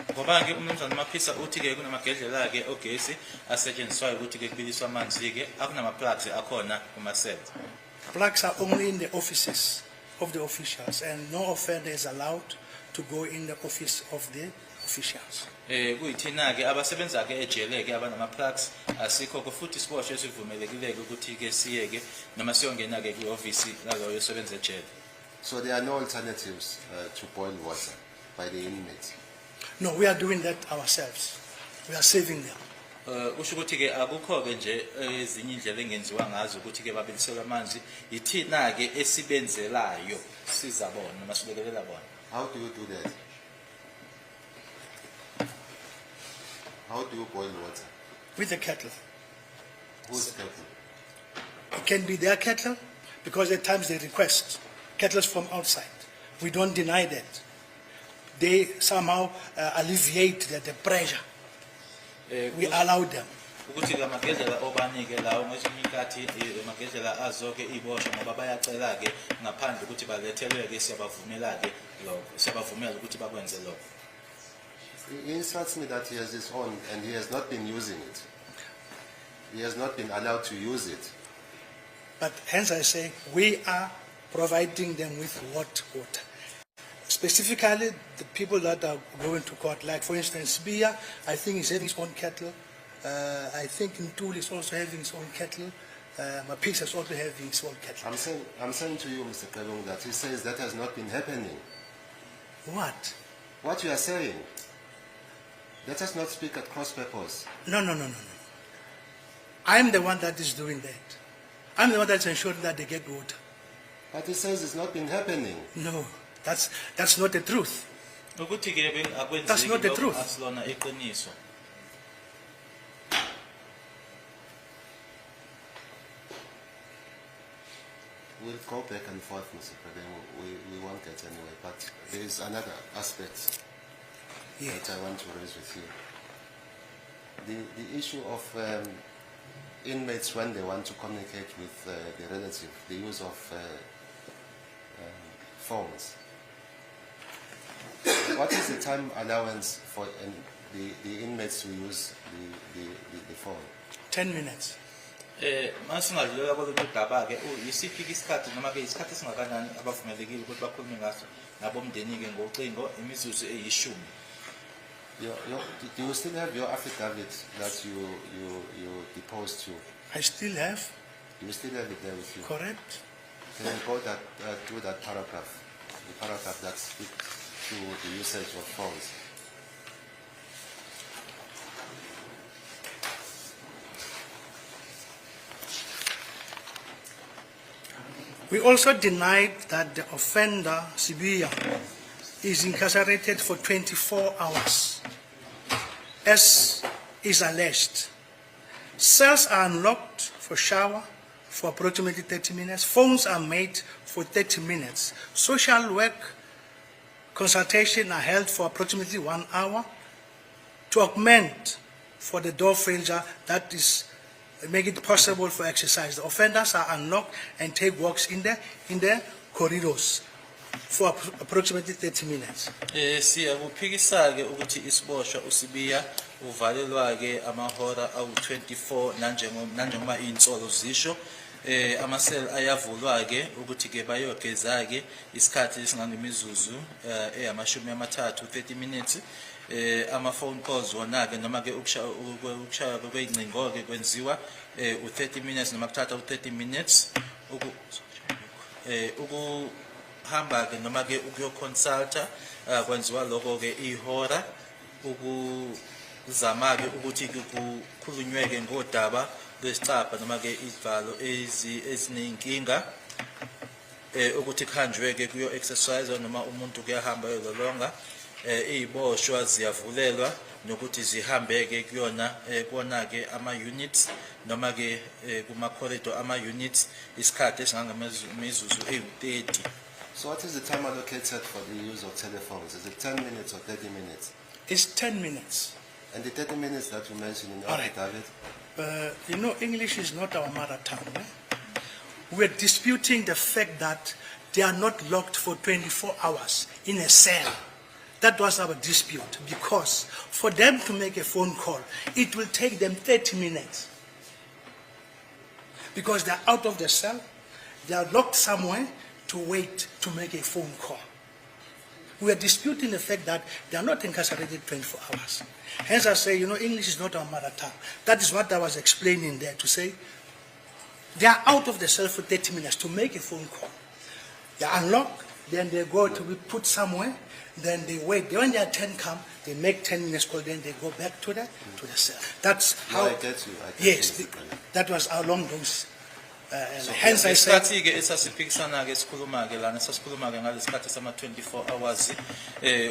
Ngoba-ke umnumzane Maphisa uthi-ke kunamagedlela-ke ogesi asetshenziswayo ukuthi-ke kubiliswa amanzi-ke akunama-plugs akhona kuma-cells. Plugs are only in the offices of the officials, and no offender is allowed to go in the office of the officials. Kuyithina-ke abasebenza-ke ejele-ke abanama-plugs asikho-ke futhi isiboshwe esivumelekile-ke ukuthi-ke siye-ke noma siyongena-ke kwi-ofisi laloyo osebenza ejele. So there are no alternatives to boil water by the inmates. No, we are doing that ourselves. We are saving them. Kusho ukuthi-ke akukho-ke nje ezinye indlela engenziwa ngazo ukuthi-ke babiliselwe amanzi ithina-ke esibenzelayo siza bona noma silekelela bona. How do you do that? How do you boil water? With the kettle. Whose kettle? It can be their kettle, because at times they request kettles from outside. We don't deny that. They somehow alleviate the pressure. We allow them. Ukuthi-ke amagedlela obanike lawo ngezinye inkathi amagedlela azo-ke iboshwa ngoba bayacela-ke ngaphandle ukuthi balethelwe-ke siyabavumela-ke lokho siyabavumela ukuthi bakwenze lokho. He instructs me that he has his own and he has not been using it. He has not been allowed to use it. But hence I say, we are providing them with hot water. Specifically, the people that are going to court, like for instance, Bia, I think he's having his own kettle. I think Ntul is also having his own kettle. Mapisa is also having his own kettle. I'm saying to you, Mr. Kabeng, that he says that has not been happening. What? What you are saying, let us not speak at cross purpose. No. I'm the one that is doing that. I'm the one that's ensuring that they get water. But he says it's not been happening. No, that's not the truth. Ukuthi-ke That's not the akwenzeki truth. lokho asilona iqiniso. we'll go back and forth, Mr. President. We won't get anywhere. But there is another aspect Yes. that I want to raise with you. The issue of inmates when they want to communicate with the relative, the use of phones. What is the time allowance for the inmates to use the phone? 10 minutes. Masingadlulela kololu daba ke isiphi isikhathi noma ke isikhathi singakanani abavumelekile ukuthi bakhulume ngaso nabomndeni ke ngocingo imizuzu eyishumi. Do you still have your affidavit that you deposed to? I still have, You still have it there with you? correct? Can you go through that paragraph, the paragraph that speaks to the usage of phones? We also denied that the offender, Sibiya, is incarcerated for 24 hours, as is alleged. Cells are unlocked for shower for approximately 30 minutes. Phones are made for 30 minutes. Social work consultation are held for approximately 1 hour to augment for the door failure that is make it possible for exercise. The offenders are unlocked and take walks in the corridors for approximately 30 minutes. Siyakuphikisa ke ukuthi isiboshwa uSibiya uvalelwa ke amahora awu24 nanjengoba insolo zisho amasel ayavulwa ke ukuthi ke bayogeza ke isikhathi esingangemizuzu eyamashumi amathathu 30 minutes ama phone calls wona ke noma ke ukushaya kweyincingo ke kwenziwa u30 minutes noma kuthatha u30 minutes ukuhamba ke noma ke ukuyoconsulta kwenziwa lokho ke ihora ukuzama ke ukuthi kukhulunyweke ngodaba lwesicaba noma ke izivalo ezinenkinga ukuthi khanjwe ke kuyo exercise noma umuntu kuyahamba yololonga iziboshwa ziyavulelwa nokuthi zihambe ke kuyona kona ke ama units noma ke kuma corridor ama units isikhathi esingangemizuzu eyi30. So what is the time allocated for the use of telephones? Is it 10 minutes or 30 minutes? It's 10 minutes. And the 30 minutes that you mentioned in the All right. affidavit? You know, English is not our mother tongue. We're disputing the fact that they are not locked for 24 hours in a cell. That was our dispute, because for them to make a phone call, it will take them 30 minutes. Because they're out of the cell, they are locked somewhere to wait to make a phone call. We are disputing the fact that they are not incarcerated 24 hours. Hence I say, you know, English is not our mother tongue. That is what I was explaining there, to say they are out of the cell for 30 minutes to make a phone call. They are unlocked, then they go to be put somewhere, then they wait. When their turn come, they make 10 minutes call, then they go back to the cell. That's how. No, I get you. Yes, Mr. President. that was how long those. Hence I said. Isikhathi ke esasiphikisana ke sikhuluma ke lana sasikhuluma ke ngalesikhathi sama 24 hours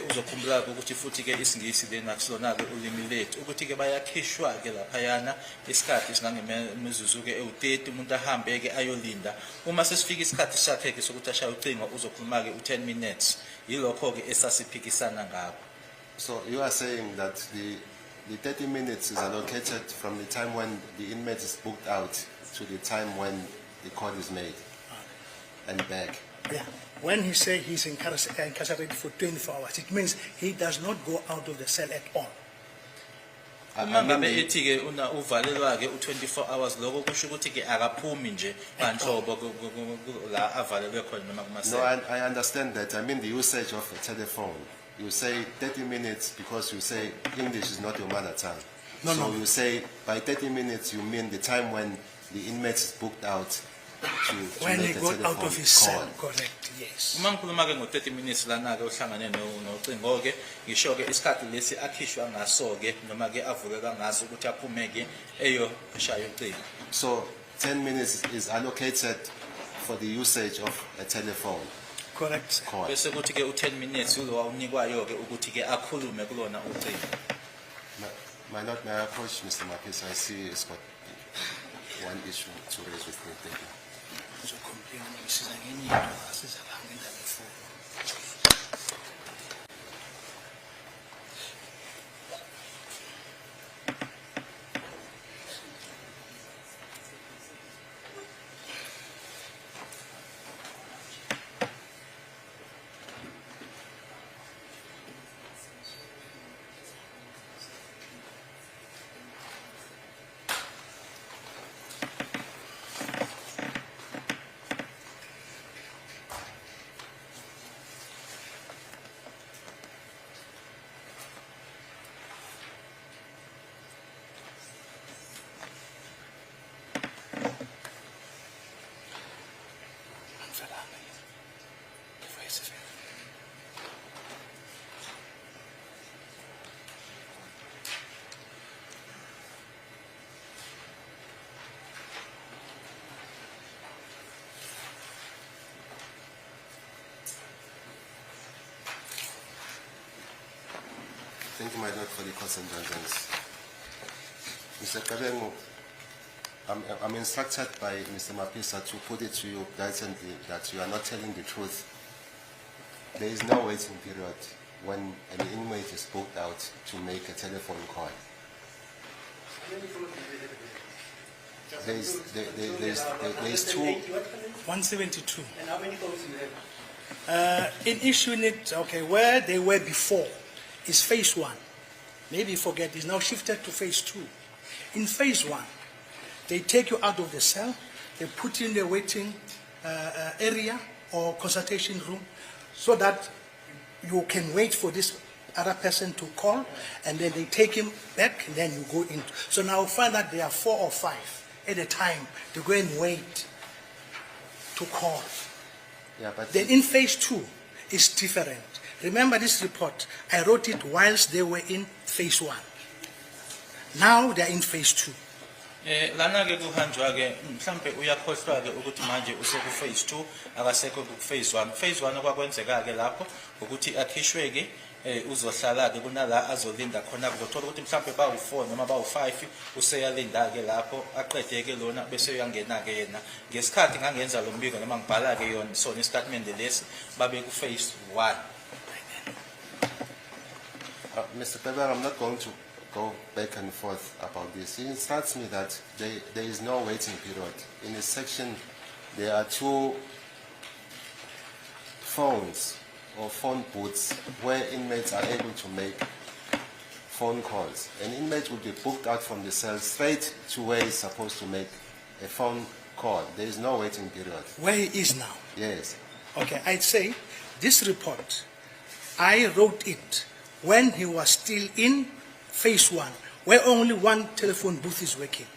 uzokhumbula ukuthi futhi ke isingisi lena kusona ke ulimi lethu ukuthi ke bayakhishwa ke laphayana isikhathi singangemizuzu ke ewu30 umuntu ahambe ke ayolinda uma sesifika isikhathi sakhe ke sokuthi ashaya ucingo uzokhuluma ke u10 minutes yilokho ke esasiphikisana ngakho. So you are saying that the 30 minutes is allocated from the time when the inmate is booked out to the time when the call is made and back. Yeah. When he says he's incarcerated for 24 hours, it means he does not go out of the cell at all. Uma ngabe ethi ke una uvalelwa ke u24 hours lokho kusho ukuthi ke akaphumi nje banhlobo la avalelwe khona noma kuma No, I understand that. I mean the usage of a telephone. You say 30 minutes because you say English is not your mother tongue. No, so no. you say by 30 minutes you mean the time when the inmate is booked out to When make he the got telephone out of his cell, call. correct, yes. uma ngikhuluma ke ngo30 minutes lana ke uhlangane nocingo ke ngisho ke isikhathi lesi akhishwa ngaso ke noma ke avuleka ngaso ukuthi aphume ke eyo shaya ucingo. So 10 minutes is allocated for the usage of a telephone Correct. call. Bese kuthi ke u10 minutes ulo awunikwayo ke ukuthi ke akhulume kulona ucingo. My Lord, may I approach Mr. Mapisa? I see he's got one issue to raise with me. Thank you. Uzocomplain uma ngisiza ngenye into asiza la ngendaba yefoni. Angifelanga yini? Ngivoyise vele. I think you might not fully concentrate on this. Mr. Kabengo, I'm instructed by Mr. Mapisa to put it to you blatantly that you are not telling the truth. There is no waiting period when an inmate is booked out to make a telephone call. There's two. 172. And how many phones do you have? In issuing it, okay, where they were before is phase 1. Maybe you forget, it's now shifted to phase 2. In phase 1, they take you out of the cell, they put you in the waiting area or consultation room so that you can wait for this other person to call, and then they take him back, and then you go in. So now find out there are 4 or 5 at a time to go and wait to call. Yeah, but Then in phase 2, it's different. Remember this report, I wrote it whilst they were in phase 1. Now they are in phase 2. Lana ke kuhanjwa ke mhlambe uyakhohlwa ke ukuthi manje useku phase 2 akasekho ku phase 1. Phase 1 okwakwenzeka ke lapho ukuthi akhishwe ke uzohlala ke kunala azolinda khona uzothola ukuthi mhlambe bawu4 noma bawu5 useyalinda ke lapho aqede ke lona bese uyangena ke yena ngesikhathi ngangenza lo mbiko noma ngibhala ke yona so ne statement lesi babe ku phase 1. Mr. Peber, I'm not going to go back and forth about this. It instructs me that there is no waiting period. In this section, there are 2 phones or phone booths where inmates are able to make phone calls. An inmate will be booked out from the cell straight to where he's supposed to make a phone call. There is no waiting period. Where he is now. Yes. Okay, I'd say this report, I wrote it when he was still in phase 1, where only 1 telephone booth is working.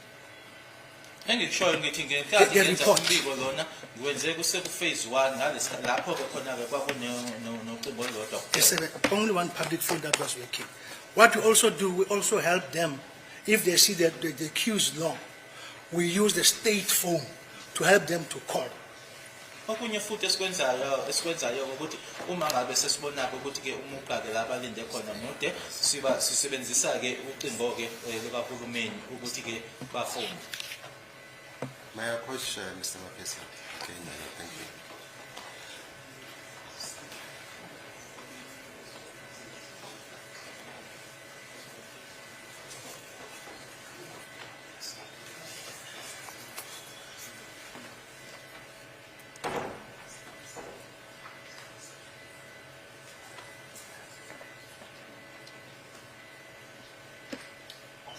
Engikushoyo ngithi ngenkathi The ngenza report. umbiko lona ngwenze kuseku phase 1 ngalesi lapho ke khona ke kwakunocingo olodwa. There's only 1 public phone that was working. What we also do, we also help them, if they see that the queue is long, we use the state phone to help them to call. Okunye futhi esikwenzayo ukuthi uma ngabe sesibona ukuthi ke umuqa ke lapha linde khona mude sisebenzisa ke ucingo ke likahulumeni ukuthi ke bafone. May I approach Mr. Mapesa? Okay, thank you.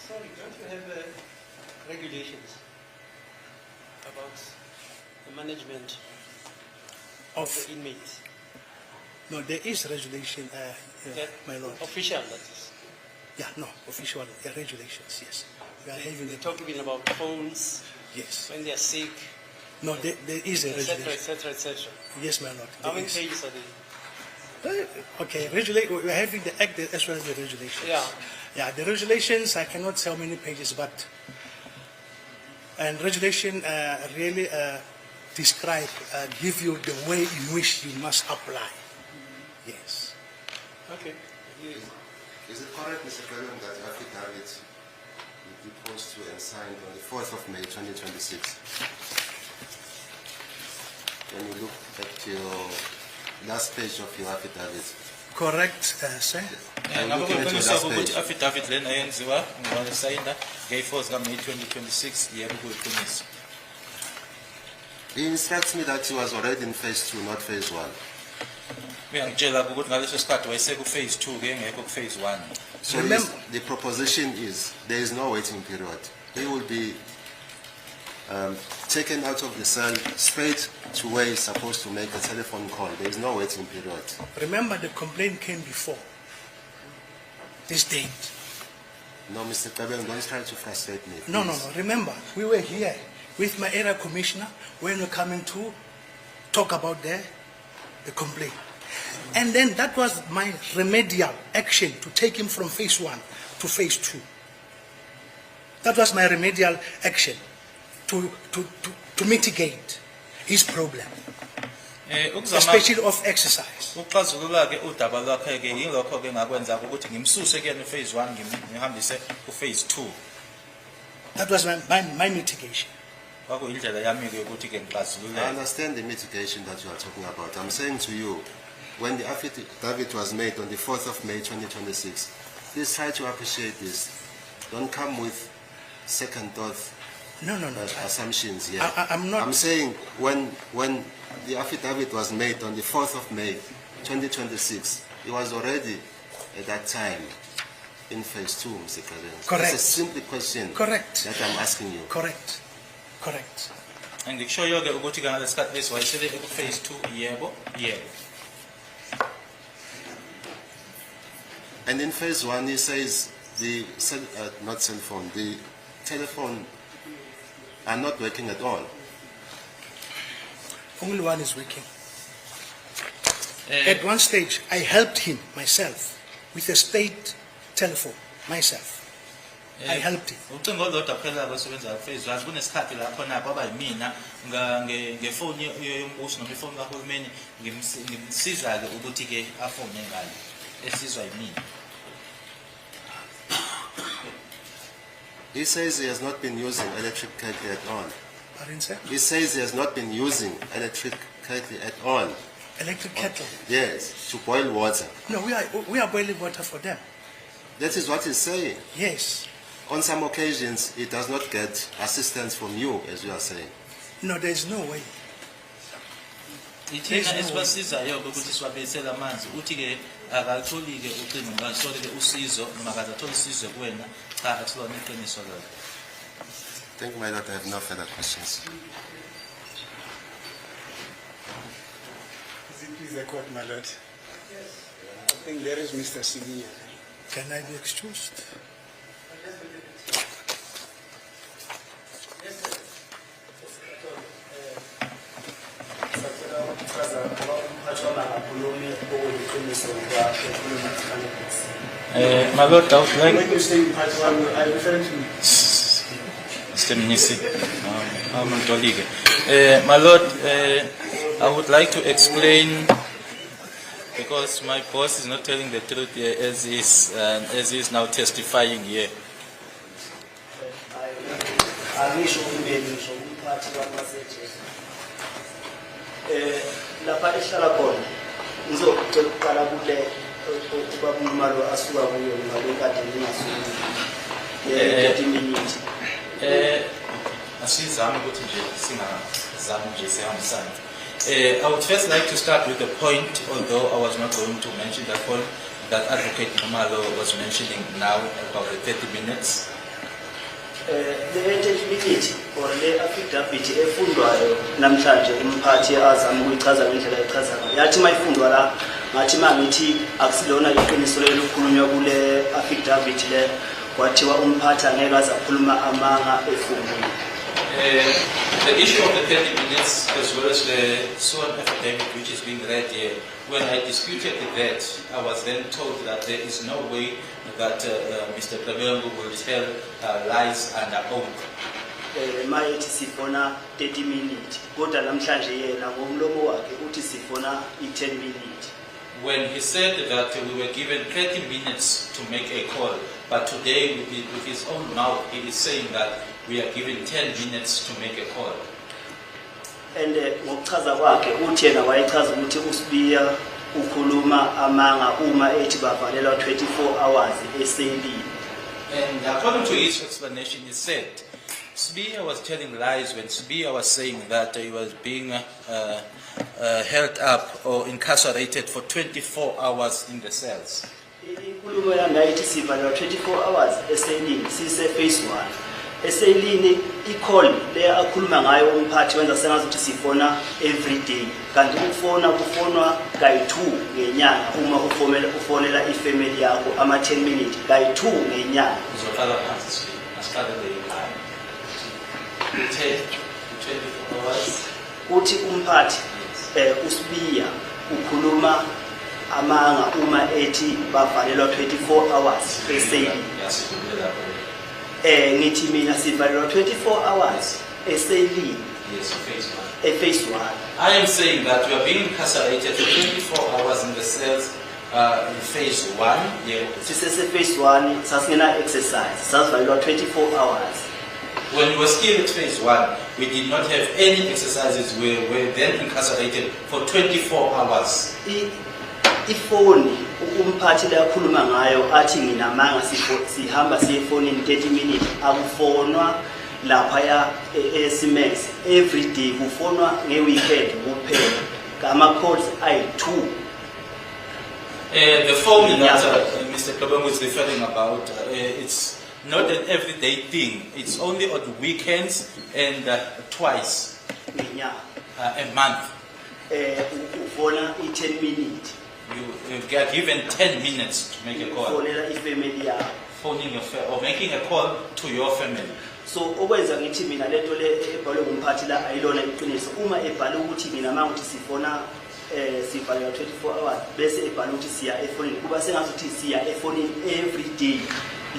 Sorry, don't you have regulations about the management of Of, the inmates? no, there is regulation, my lord. Official, that is. Yeah, no, official regulations, yes. We are having They're the, talking about phones, yes. when they are sick, No, there is a etc., regulation. etc., etc. Yes, my lord. How there many is. pages are they? Okay, we are having the act as well as the regulations. Yeah. Yeah, the regulations, I cannot say how many pages, but, and regulation really describe, give you the way in which you must apply. Yes. Okay. Is it correct, Mr. President, that affidavit will be posted to and signed on the 4th of May 2026? when you look at your last page of your affidavit. Correct, sir. I'm ngabe looking at your kuqiniseka last ukuthi page. affidavit lena yenziwa ngowasayina nge-4 zika-May 2026 yebo kuyiqiniso. He instructs me that he was already in phase 2, not phase 1. Uyangitshela ukuthi ngaleso sikhathi wayeseku-phase 2 ke engekho ku-phase 1. So Remember- the proposition is there is no waiting period. He will be taken out of the cell straight to where he's supposed to make a telephone call. There is no waiting period. Remember, the complaint came before this date. No, Mr. Kabeng, don't try to frustrate me. No, no, please. no. Remember, we were here with my area commissioner when we were coming to talk about the complaint. And then that was my remedial action to take him from phase 1 to phase 2. That was my remedial action to mitigate his problem, Ukuzama especially of exercise. uxazulula ke udaba lwakhe ke yilokho ke ngakwenza ukuthi ngimsuse kuyena phase 1 ngihambise ku phase 2. That was my mitigation. Kwakuyindlela yami ke ukuthi ke I ngixazulule. understand the mitigation that you are talking about. I'm saying to you, when the affidavit was made on the 4th of May 2026, please try to appreciate this. Don't come with second thought No, no, no. assumptions here. I'm not- I'm saying when the affidavit was made on the 4th of May 2026, it was already at that time in phase 2, Mr. President. Correct. It's a simple question Correct. that I'm asking you. Correct. Correct. Ngikushoyo ke ukuthi ke ngalesi sikhathi lesi wayesele ku phase 2 yebo yebo. And in phase 1, he says the not cell phone, the telephone are not working at all. Only one is working. Eh, At one stage, I helped him myself with a state telephone, myself. I helped him. ucingo olodwa kuphela kwesebenza ku phase 1 kunesikhathi la khona kwaba yimina ngefoni yombuso noma ifoni kahulumeni ngimsiza ke ukuthi ke afone ngalo esizwa yimina. He says he has not been using electric currently at all. Pardon, sir? He says he has not been using electric currently at all. Electric kettle. Yes, to boil water. No, we are boiling water for them. That is what he's saying. Yes. On some occasions, he does not get assistance from you, as you are saying. No, there is no way. Ithina esibasizayo ukuthi siwabuyisele amanzi uthi ke akatholi ke ucingo ngasole ke usizo noma akazathola usizo kuwena cha asilona iqiniso lelo. Thank you, my lord. I have no further questions. Is it please the court, my lord? I think there is Mr. Sigia. Can I be excused? My lord, I would like When you say part 1, I refer to My Lord, I would like to explain, because my boss is not telling the truth here as he is now testifying here. angisho umndeni ngisho umphathi wamasejeje lapha ehlala khona ngizocela ukuqala kule ubaba umalo asuka kuyo ngabe kade ngingasuki 30 minutes Asizame ukuthi nje singazami nje sihambisane. I would first like to start with the point, although I was not going to mention that point, that Advocate Nomalo was mentioning now about the 30 minutes. le 30 minutes or le affidavit efundwayo namhlanje umphathi azama ukuyichaza ngendlela echaza ngayo yathi mayifundwa la ngathi mangithi akusilona iqiniso lelikhulunywa kule affidavit le kwathiwa umphathi angeke azakhuluma amanga efundweni. The issue of the 30 minutes as well as the sworn affidavit which is being read here, when I disputed that, I was then told that there is no way that Mr. Kabengu will tell lies under oath. Mayethi sifona 30 minutes kodwa namhlanje yena ngomlomo wakhe uthi sifona i10 minutes. When he said that we were given 30 minutes to make a call, but today with his own mouth he is saying that we are given 10 minutes to make a call. and ngokuchaza kwakhe uthi yena wayechaza ukuthi uSibiya ukhuluma amanga uma ethi bavalelwa 24 hours eselini. And according to his explanation, he said Sibiya was telling lies when Sibiya was saying that he was being held up or incarcerated for 24 hours in the cells. Inkulumo yangayithi sivalelwa 24 hours eselini sise phase 1. Eselini i-call le akhuluma ngayo umphathi wenza sengazuthi sifona every day. Kanti kufonwa kayi-2 ngenyanga uma ufonela ifamily yakho ama 10 minutes kayi-2 ngenyanga. Uzoqala phansi Sibiya, asiqale leyo. 24 hours. Uthi umphathi uSibiya ukhuluma amanga uma ethi bavalelwa 24 hours eselini. Ngithi mina sivalelwa 24 hours eselini. Yes, phase 1. Phase 1. I am saying that we are being incarcerated for 24 hours in the cells in phase 1. Yeah. Sise phase 1 sasingena exercise sasivalelwa 24 hours. When we were still at phase 1, we did not have any exercises. We were then incarcerated for 24 hours. Ifoni umphathi la khuluma ngayo athi nginamanga sihamba siye efonini 30 minutes akufonwa lapha ya SMS every day kufonwa ngeweekend kuphela kama calls ayi-2. The phone that Mr. Kabangu is referring about, it's not an everyday thing. It's only on weekends and twice a month. Ufona i-10 minutes. You get given 10 minutes to make a call. Phoning your or making a call to your family. So okwenza ngithi mina lento le ebhalwe ngumphathi la ayilona iqiniso. Uma ebhala ukuthi mina manje ukuthi sifona sivalelwa 24 hours bese ebhala ukuthi siya efonini kuba sengazuthi siya efonini every day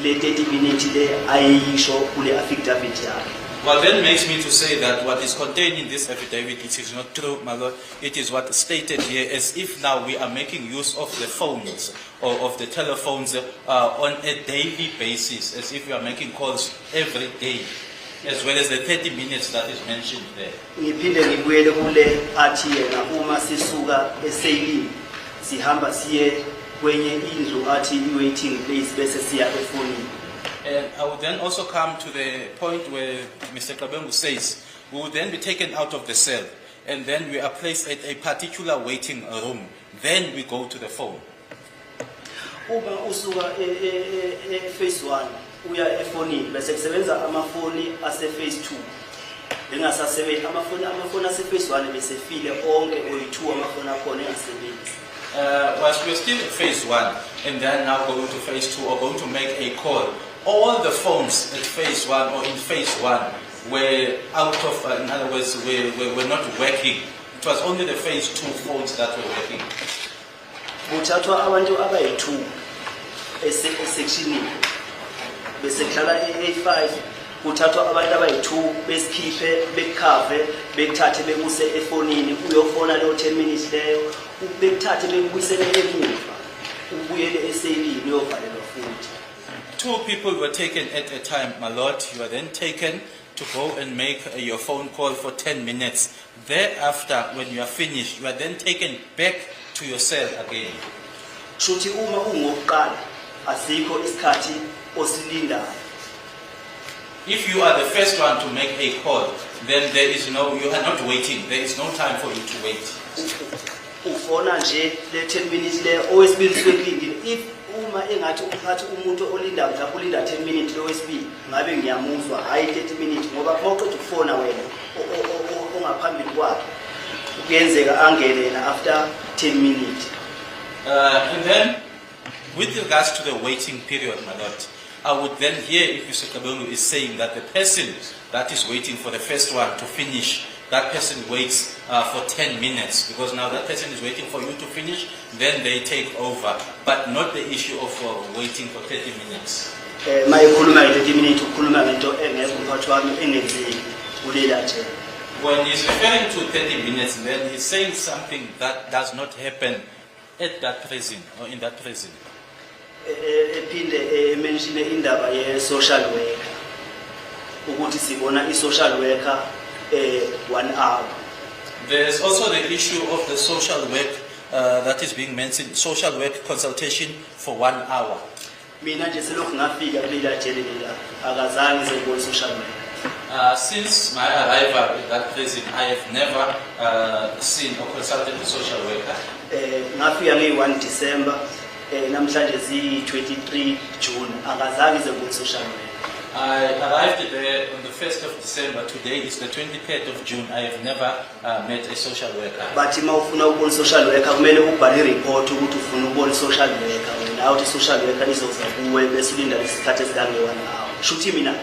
le 30 minutes le ayisho kule affidavit yakhe. Well, that makes me to say that what is contained in this affidavit, it is not true, my Lord. It is what is stated here, as if now we are making use of the phones or of the telephones on a daily basis, as if we are making calls every day, as well as the 30 minutes that is mentioned there. Ngiphinde ngibuyele kule athi yena uma sisuka eselini sihamba siye kwenye indlu athi i-waiting place bese siya efonini. And I would then also come to the point where Mr. Kabangu says we would then be taken out of the cell and then we are placed at a particular waiting room. Then we go to the phone. Uma usuka phase 1 uya efonini bese kusebenza amafoni ase phase 2. Bengasasebenzi amafoni ase phase 1 bese file onke oyi2 amafoni akhona engasebenzi. Whilst we're still at phase 1 and then now going to phase 2 or going to make a call, all the phones at phase 1 or in phase 1 were out of, in other words, were not working. It was only the phase 2 phones that were working. Kuthathwa abantu abayi2 esectionini bese khlala A5 kuthathwa abantu abayi2 besikhiphe bekhave bekuthathe bekuse efonini uyofona leyo 10 minutes leyo bekuthathe bekubuyisele emuva ubuyele eselini uyovalelwa futhi. 2 people were taken at a time, my Lord. You are then taken to go and make your phone call for 10 minutes. Thereafter, when you are finished, you are then taken back to your cell again. Shuthi uma ungokuqala asikho isikhathi osilindayo. If you are the first one to make a call, then there is no, you are not waiting. There is no time for you to wait. Ufona nje le 10 minutes le owesibili sekulindile. If uma engathi uphathi umuntu olinda mhlawumbe ulinda 10 minutes lo wesibili ngabe ngiyamuzwa hayi 30 minutes ngoba mawuqeda ukufona wena ongaphambili kwakhe kuyenzeka angene na after 10 minutes. And then with regards to the waiting period, my Lord, I would then hear if Mr. Kabangu is saying that the person that is waiting for the first one to finish, that person waits for 10 minutes, because now that person is waiting for you to finish, then they take over, but not the issue of waiting for 30 minutes. When he's referring to 30 minutes, then he's saying something that does not happen at that prison or in that prison. Mention indaba ye social worker ukuthi sibona I social worker 1 hour There's also the issue of the social work that is being mentioned, social work consultation for 1 hour. Mina nje selokhu ngafika kuleli ajele lela akazange ngizebona social worker. Since my arrival at that prison, I have never seen or consulted a social worker. Ngafika nge-1 December namhlanje zi-23 June akazange ngizebona social worker. I arrived there on the 1st of December. Today is the 23rd of June. I have never met a social worker. Bathi mawufuna ukubona social worker kumele ubhale report ukuthi ufuna ukubona social worker wena uthi social worker izoza kuwe bese ulinda isikhathi esingange 1 hour. Shuthi mina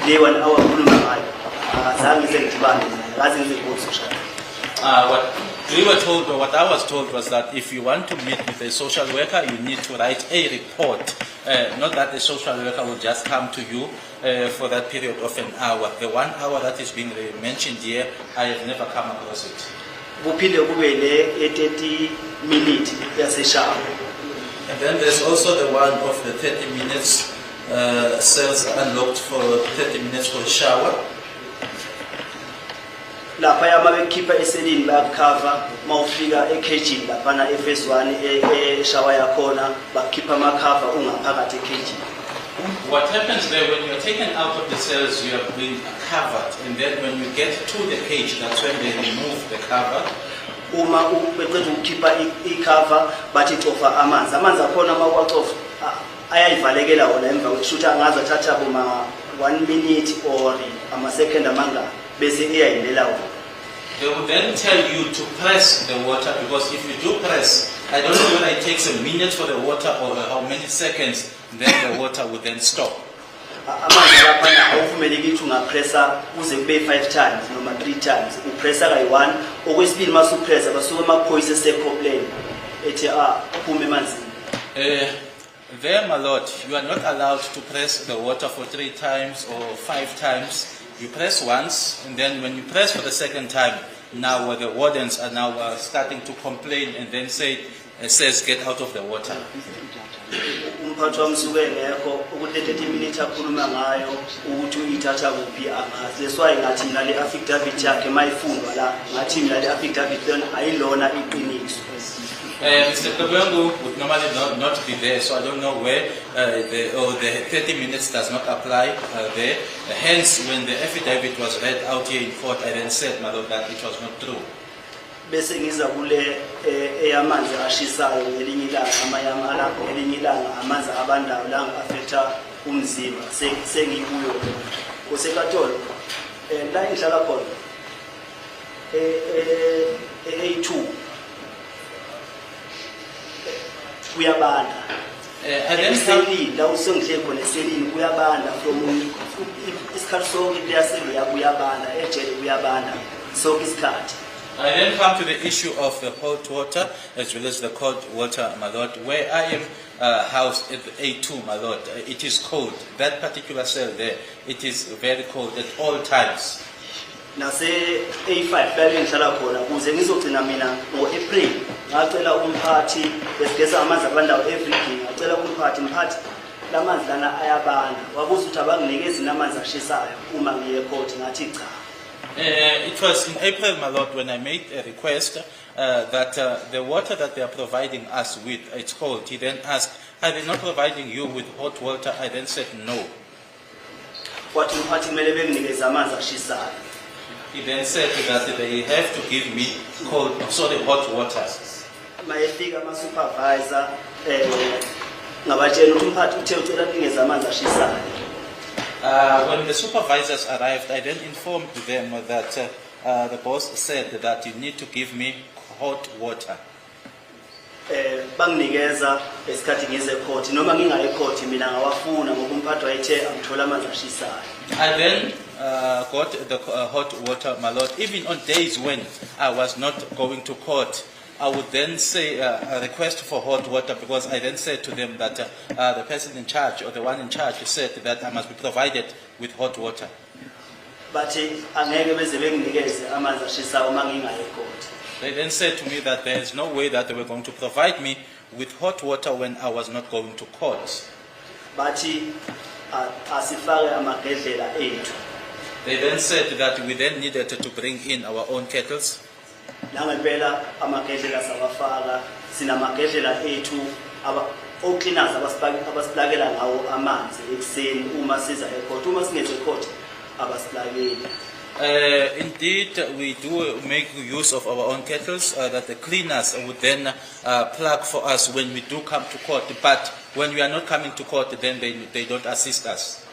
le 1 hour ukhuluma ngayo akazange ngize ngidibane ngaze ngizebona social worker. What we were told, or what I was told, was that if you want to meet with a social worker, you need to write a report. Not that the social worker will just come to you for that period of an hour. The 1 hour that is being mentioned here, I have never come across it. Kuphinde kube le 30 minute yaseshaba. And then there's also the one of the 30 minutes cells unlocked for 30 minutes for shower. Lapha yama bekhipha eselini bayakhava mawufika ekhejini lapha na phase 1 shower yakhona bakhipha amakhava ungaphakathi ekhejini. What happens there when you're taken out of the cells, you are being covered, and then when you get to the cage, that's when they remove the cover. Uma beqeda ukukhipha ikhava bathi cofa amanzi akhona mawuwacofa ayayivalekela wona emva kokuthi angaza thatha kuma 1 minute or ama second amanga bese iyayilela wona. They will then tell you to press the water, because if you do press, I don't know whether it takes a minute for the water or how many seconds, then the water will then stop. Amanzi lapha awuvumeleki ukuthi ungapressa kuze kube 5 times noma 3 times. Upressa kayi1 okwesibili mase upressa basuka amaphoyisa esecoplane ethi uphume emanzini. There, my lord, you are not allowed to press the water for 3 times or 5 times. You press once, and then when you press for the second time, now the wardens are now starting to complain and then says get out of the water. Umphathi wamsuke ngekho ukuthi 30 minutes akhuluma ngayo ukuthi uyithatha kuphi angazi. Leswaye ngathi mina le affidavit yakhe mayifundwa la ngathi mina le affidavit yona ayilona iqiniso. Mr. Kabengu would normally not be there, so I don't know where the 30 minutes does not apply there. Hence, when the affidavit was read out here in court, I then said, my lord, that it was not true. Bese ngiza kule eyamanzi ashisayo ngelinye ilanga amayama lapho ngelinye ilanga amanzi abandayo la affecta umzimba sengikuyo kosekatolo la enhlala khona A2 kuyabanda eselini la usongihle khona eselini kuyabanda from isikhathi sonke leyaseli yakuyabanda ejele kuyabanda sonke isikhathi. I then come to the issue of the hot water as well as the cold water, my lord. Where I am housed at A2, my lord, it is cold. That particular cell there, it is very cold at all times. Nase A5 la ngihlala khona kuze ngizogcina mina ngoApril ngacela umphathi besigeza amanzi abandawo everything ngacela umphathi lamanzi lana ayabanda wabuza ukuthi abanginikezi namanzi ashisayo uma ngiye court ngathi cha. It was in April, my lord, when I made a request that the water that they are providing us with, it's cold. He then asked, are they not providing you with hot water? I then said no. Wathi umphathi kumele benginikeze amanzi ashisayo. He then said that they have to give me hot water. Mayefika ama-supervisor ngabatshela ukuthi umphathi uthe ucela ningeze amanzi ashisayo. When the supervisors arrived, I then informed them that the boss said that you need to give me hot water. Banginikeza esikhathi ngize court noma ngingaye court mina ngawafuna ngoba umphathi wayethe angithola amanzi ashisayo. I then got the hot water, my lord. Even on days when I was not going to court, I would then say a request for hot water, because I then said to them that the person in charge or the one in charge said that I must be provided with hot water. Bathi angeke beze benginikeze amanzi ashisayo uma ngingaye court. They then said to me that there is no way that they were going to provide me with hot water when I was not going to court. Bathi asifake amagedlela ethu. They then said that we then needed to bring in our own kettles. Nangempela amagedlela sawafaka sinamagedlela ethu ocleaners abasiplakela ngawo amanzi ekuseni uma siza ecourt uma singeze ecourt abasiplakeli. Indeed, we do make use of our own kettles that the cleaners would then plug for us when we do come to court. But when we are not coming to court, then they don't assist us.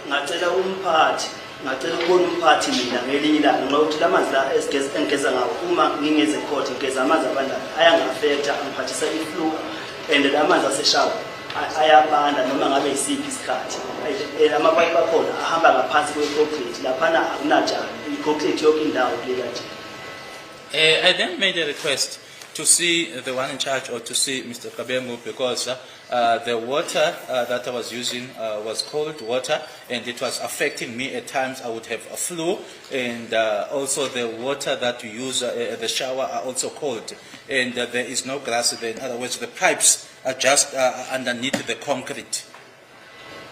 Ngacela ukubona umphathi mina ngelinye ilanga ngoba uthi lamanzi la engigeza ngawo uma ngingeze court ngigeza amanzi abandayo ayangafecta angiphathisa iflu and lamanzi aseshawa ayabanda noma ngabe yisiphi isikhathi amapipe akhona ahamba ngaphansi kwe-concrete laphana akunajani i-concrete yonke indawo le kanje. I then made a request to see the one in charge or to see Mr. Kabengu because the water that I was using was cold water and it was affecting me. At times I would have a flu, and also the water that you use the shower are also cold, and there is no grass there. In other words, the pipes are just underneath the concrete.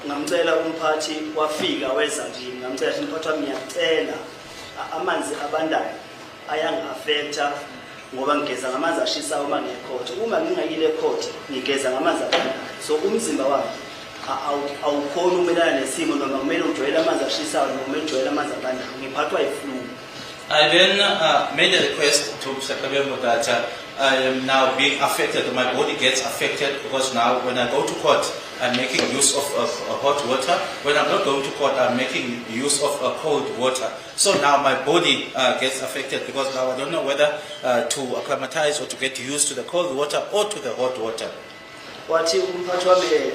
Ngamcela umphathi wafika weza nje ngamcela umphathi wami ngiyacela amanzi abandayo ayang-affecta ngoba ngigeza ngamanzi ashisayo uma ngiyecourt uma ngingayile ecourt ngigeza ngamanzi abandayo so umzimba wami awukhona umelana nesimo noma kumele ujwayele amanzi ashisayo noma kumele ujwayele amanzi abandayo ngiphathwa yi-flu. I then made a request to Mr. Kabengu that I am now being affected, my body gets affected because now when I go to court, I'm making use of hot water. When I'm not going to court, I'm making use of cold water. So now my body gets affected because now I don't know whether to acclimatize or to get used to the cold water or to the hot water. Wathi umphathi wami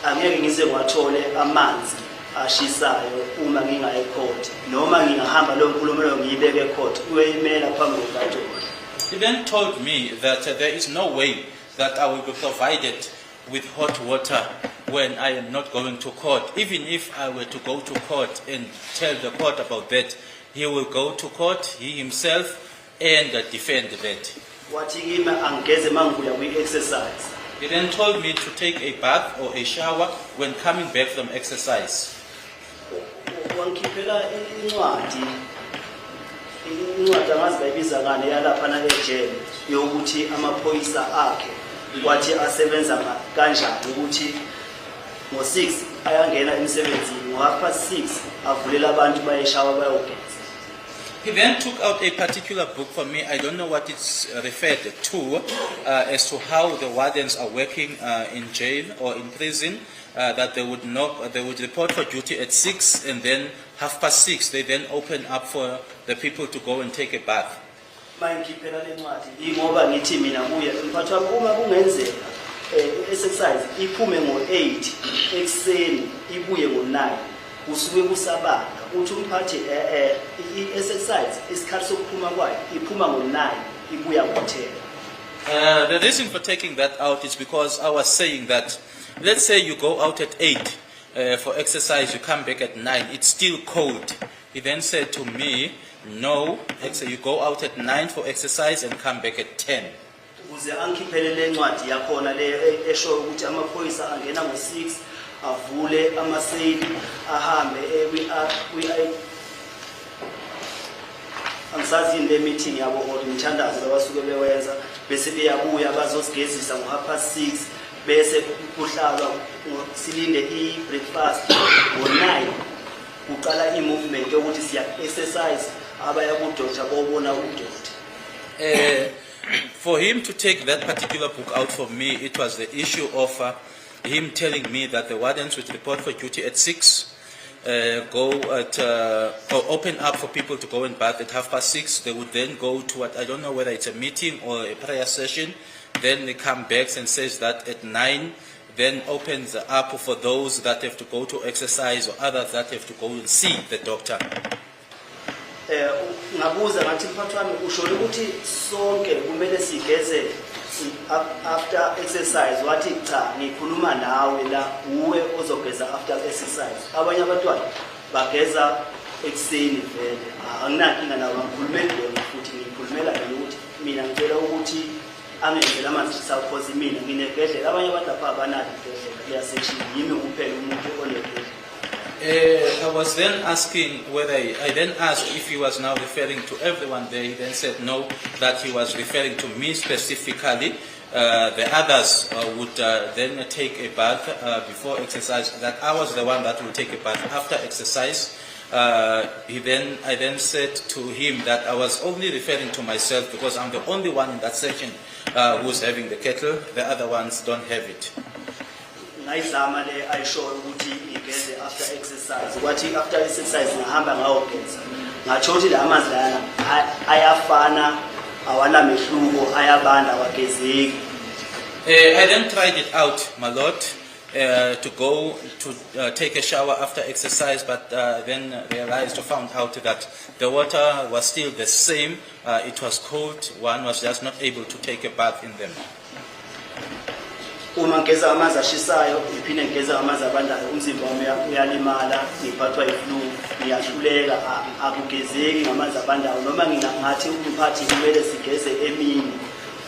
angeke ngize ngiwathole amanzi ashisayo uma ngingaye court noma ngingahamba lo nkulumo lo ngiyibeke court uyimela phambi kwejudge. He then told me that there is no way that I will be provided with hot water when I am not going to court. Even if I were to go to court and tell the court about that, he will go to court, he himself, and defend that. Wathi kimi angigeze mangibuya kwi-exercise. He then told me to take a bath or a shower when coming back from exercise. Wangikhiphela incwadi angazi bayibiza ngane yalaphana ejele yokuthi amaphoyisa akhe wathi asebenza kanjani ukuthi ngo-6 ayangena emsebenzini ngo-6 avulela abantu bayeshawa bayogeza. He then took out a particular book for me. I don't know what it's referred to as to how the wardens are working in jail or in prison. That they would report for duty at 6 and then 6:30 they then open up for the people to go and take a bath. Mangiphela le ncwadi ingoba ngithi mina kuye umphathi wami uma kungenzeka exercise iphume ngo-8 ekuseni ibuye ngo-9 kusuke kusabanga uthi umphathi i-exercise isikhathi sokuphuma kwayo iphuma ngo-9 ibuya ngo-10. The reason for taking that out is because I was saying that let's say you go out at 8 for exercise, you come back at 9, it's still cold. He then said to me, no, you go out at 9 for exercise and come back at 10. Ukuze angikhiphele le ncwadi yakhona le esho ukuthi amaphoyisa angena ngo-6 avule amaseli ahambe angisazi yini le meeting yabo or imthandazo abasuke bewenza bese beyabuya bazosigezisa ngo-6:30 bese kuhlalwa silinde i-breakfast ngo-9 kuqala i-movement yokuthi siya-exercise abaya kudokotha bobona udokotha. For him to take that particular book out for me, it was the issue of him telling me that the wardens would report for duty at 6, go at or open up for people to go and bath at 6:30. They would then go to what I don't know whether it's a meeting or a prayer session. Then they come back and says that at 9, then opens up for those that have to go to exercise or others that have to go and see the doctor. Ngabuza ngathi mphathi wami usho ukuthi sonke kumele sigeze after exercise. Wathi cha ngikhuluma nawe la uwe ozogeza after exercise. Abanye abantwana bageza ekuseni vele anginankinga nawo ngikhulumela bona futhi ngikhulumela ukuthi mina ngicela ukuthi angenzela amanzi sakhozi mina nginegedlela abanye abantu lapha abanali igedlela liyaseshini yimi kuphela umuntu onegedlela. I was then asking whether I then asked if he was now referring to everyone there. He then said no, that he was referring to me specifically. The others would then take a bath before exercise. That I was the one that would take a bath after exercise. I then said to him that I was only referring to myself because I'm the only one in that section who's having the kettle. The other ones don't have it. ngayizama le ayishoyo ukuthi igeze after exercise kwathi after exercise ngahamba ngayogeza ngatsho ukuthi la amanzi lana ayafana awana mehluko ayabanda wagezeki. I then tried it out, my lord, to go to take a shower after exercise, but then realized or found out that the water was still the same. It was cold. One was just not able to take a bath in them. Uma ngeza amanzi ashisayo iphinde ngeza amanzi abandayo umzimba wami uyalimala ngiphathwa iflu ngiyahluleka akugezeki ngamanzi abandayo noma ngingathi umphathi kumele sigeze emini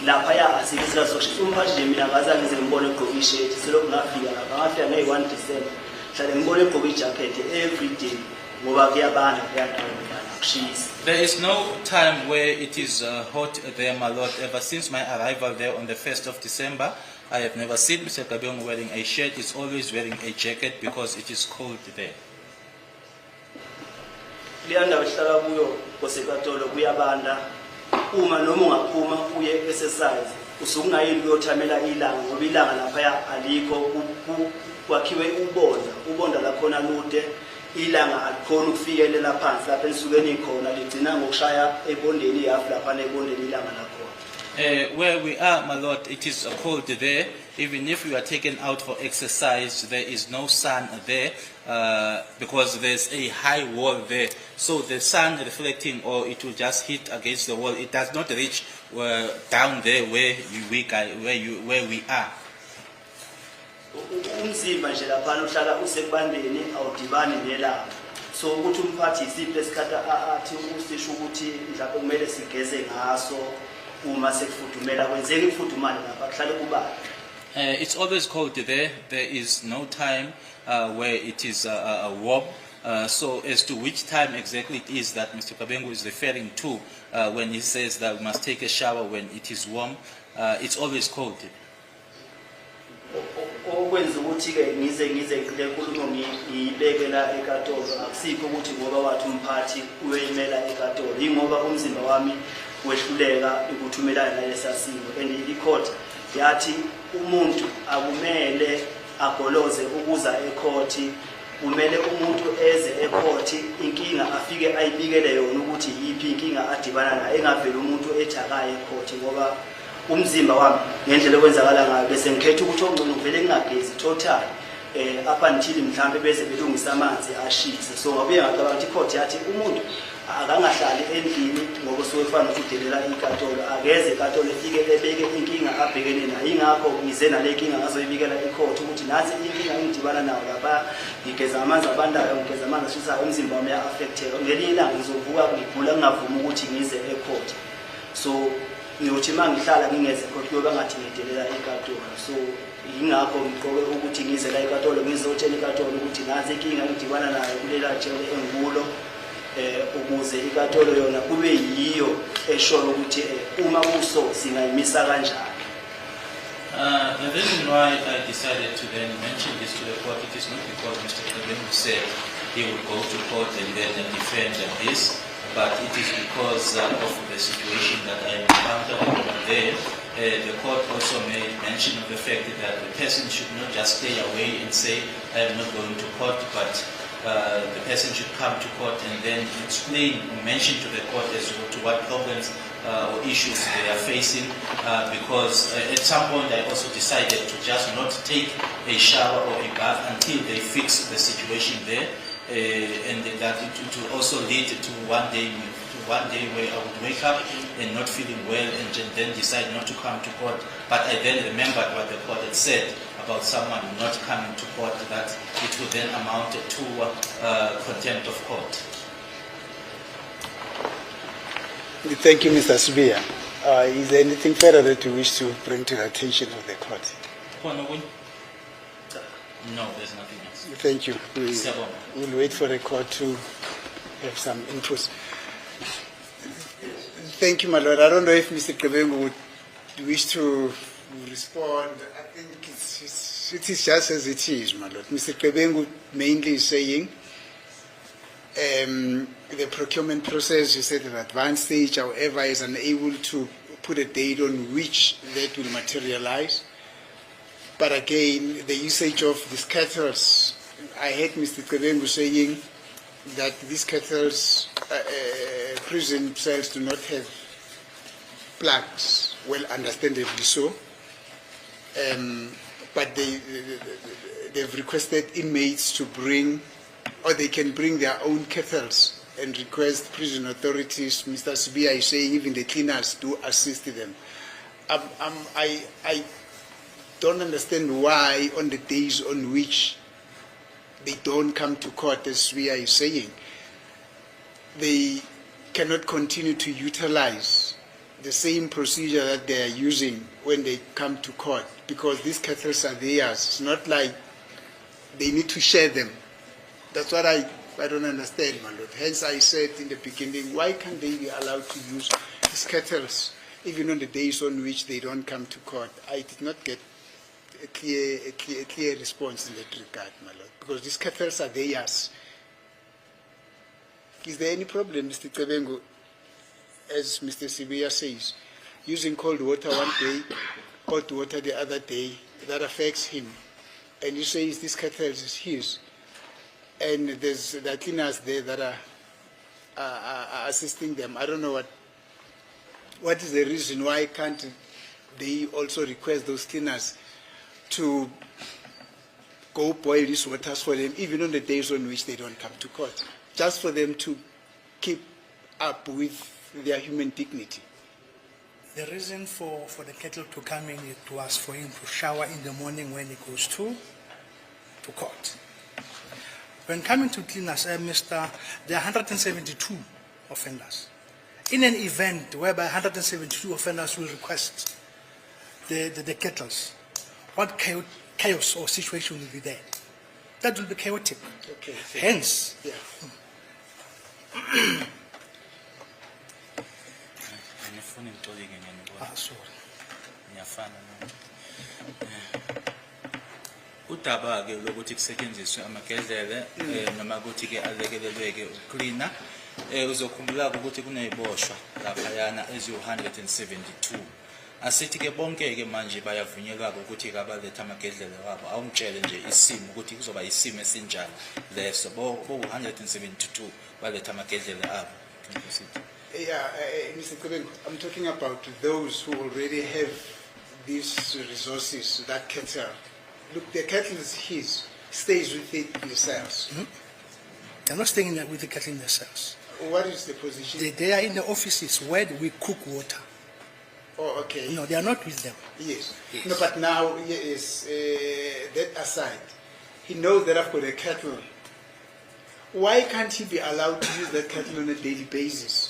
lapha ya asikisa sokushisa umphathi nje mina ngaza ngize ngibone egqoka ishirt selokhu ngafika lapha ngafika nge-1 December hlale ngibone egqoka ijacket every day ngoba kuyabanda kuyandawona akushisa. There is no time where it is hot there, my lord. Ever since my arrival there on the 1st of December, I have never seen Mr. Kabengu wearing a shirt. He's always wearing a jacket because it is cold there. Liyanda uhlala kuyo kosekatolo kuyabanda uma noma ungaphuma uye exercise usungayini uyothamela ilanga ngoba ilanga lapha alikho kwakhiwe ubonda lakhona lude ilanga alikhona ukufikelela phansi lapha elisukeni khona ligcina ngokushaya ebondeni yafu lapha nebondeni ilanga lakhona. Where we are, my lord, it is cold there. Even if we are taken out for exercise, there is no sun there because there's a high wall there. So the sun reflecting, or it will just hit against the wall. It does not reach down there where we are. Umzimba nje lapha uhlala usekubandeni awudibani nelanga. So ukuthi umphathi isiphi lesikhatha athi usisho ukuthi mhlawumbe kumele sigeze ngaso. It's always cold there. There is no time where it is warm. So as to which time exactly it is that Mr. Kabengu is referring to when he says that we must take a shower when it is warm, it's always cold. Okwenza ukuthi ke ngize le nkulumo ngiyibeke la eKatolo akusikho ukuthi ngoba wathi umphathi uyimela eKatolo ingoba umzimba wami wehluleka ukuthumelana nalesasimo and icourt yathi umuntu akumele agoloze ukuza ecourt kumele umuntu eze ecourt inkinga afike ayibikele yona ukuthi yipi inkinga adibana nayo engavela umuntu ethakaye ecourt ngoba umzimba wami ngendlela okwenzakala ngayo bese ngikhetha ukuthi ongcono vele ngingagezi total up until mhlambe bese belungisa amanzi ashise. So ngabuye ngacabanga ukuthi icourt yathi umuntu akangahlali endlini ngoba sokufana ukudelela inkatolo akeze inkatolo ifike ebeke inkinga abhekene nayo ingakho ngize nale inkinga ngazoyibikela icourt ukuthi nathi inkinga engidibana nayo lapha ngigeza amanzi abandayo ngigeza amanzi ashisa umzimba wami affected ngelinye ilanga ngizovuka ngigula ngingavuma ukuthi ngize ecourt. So ngiyothi mangihlala ngingeze ecourt kuyoba ngathi ngidelela inkatolo. So ingakho ngiqoke ukuthi ngize la inkatolo ngizotshela inkatolo ukuthi nathi inkinga engidibana nayo kulela jele engikulo ukuze inkatolo yona kube yiyo eshoyo ukuthi uma kuso singayimisa kanjani. The reason why I decided to then mention this to the court, it is not because Mr. Kabengu said he would go to court and then defend this, but it is because of the situation that I encountered over there. The court also made mention of the fact that the person should not just stay away and say, I am not going to court, but the person should come to court and then explain or mention to the court as to what problems or issues they are facing, because at some point I also decided to just not take a shower or a bath until they fix the situation there, and that it will also lead to one day where I would wake up and not feeling well and then decide not to come to court. But I then remembered what the court had said about someone not coming to court, that it would then amount to contempt of court. Thank you, Mr. Subia. Is there anything further that you wish to bring to the attention of the court? No, there's nothing else. Thank you. Siyabonga. We'll wait for the court to have some input. Thank you, my lord. I don't know if Mr. Krebengu would wish to respond. I think it is just as it is, my lord. Mr. Krebengu mainly is saying the procurement process, you said at advanced stage, however, is unable to put a date on which that will materialize. But again, the usage of these kettles, I heard Mr. Krebengu saying that these kettles, prison cells do not have plugs, well, understandably so. But they've requested inmates to bring, or they can bring their own kettles and request prison authorities. Mr. Sibia is saying even the cleaners do assist them. I don't understand why on the days on which they don't come to court, as Sibia is saying, they cannot continue to utilize the same procedure that they are using when they come to court, because these kettles are theirs. It's not like they need to share them. That's what I don't understand, my lord. Hence I said in the beginning, why can't they be allowed to use these kettles even on the days on which they don't come to court? I did not get a clear response in that regard, my lord, because these kettles are theirs. Is there any problem, Mr. Krebengu, as Mr. Sibia says, using cold water one day, hot water the other day, that affects him? And you say this kettle is his, and there's the cleaners there that are assisting them. I don't know what is the reason why can't they also request those cleaners to go boil these waters for them, even on the days on which they don't come to court, just for them to keep up with their human dignity. The reason for the kettle to come in was for him to shower in the morning when he goes to court. When coming to cleaners, there are 172 offenders. In an event whereby 172 offenders will request the kettles, what chaos or situation will be there? That will be chaotic. Okay. Hence, Yeah. sorry. Udaba ke lokuthi kusetshenziswe amagedlela noma ukuthi ke alekelelweke ucleaner uzokhumbula ukuthi kuneziboshwa laphayana eziyi-172. Asithi ke bonke ke manje bayavunyelwa ukuthi abaletha amagedlela wabo awumtshele nje isimo ukuthi kuzoba isimo esinjani leso bo 172 baletha amagedlela abo. Yeah, Mr. Krebengu, I'm talking about those who already have these resources, that kettle. Look, the kettle is his, stays with it in the cells. Mm-hmm. They're not staying there with the kettle in the cells. What is the position? They are in the offices where we cook water. Oh, okay. No, they are not with them. Yes. Yes. No, but now, yes, that aside, he knows that I've got a kettle. Why can't he be allowed to use that kettle on a daily basis?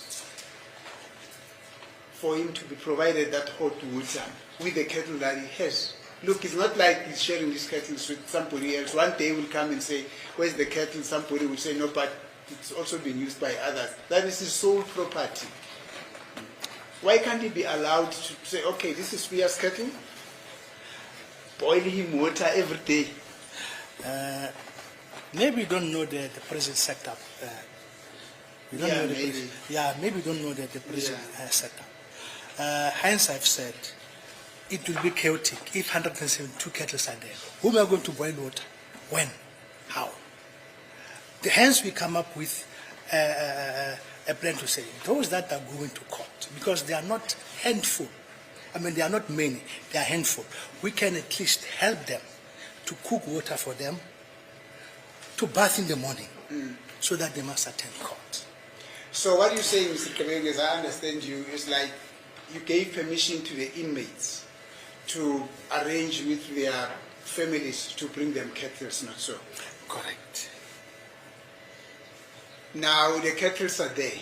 For him to be provided that hot water with the kettle that he has. Look, it's not like he's sharing these kettles with somebody else. One day will come and say, where's the kettle? Somebody will say, no, but it's also been used by others. That is his sole property. Why can't he be allowed to say, okay, this is Spia's kettle, boil him water every day? Maybe you don't know the present setup. You don't Yeah, know the maybe. present- yeah, maybe you don't know the present setup. Hence, I've said it will be chaotic if 172 kettles are there. Who am I going to boil water? When? How? Hence, we come up with a plan to say those that are going to court, because they are not handful. I mean, they are not many. They are handful. We can at least help them to cook water for them, to bath in the morning, so that they must attend court. So what you're saying, Mr. Krebengu, as I understand you, is like you gave permission to the inmates to arrange with their families to bring them kettles, not so? Correct. Now the kettles are there.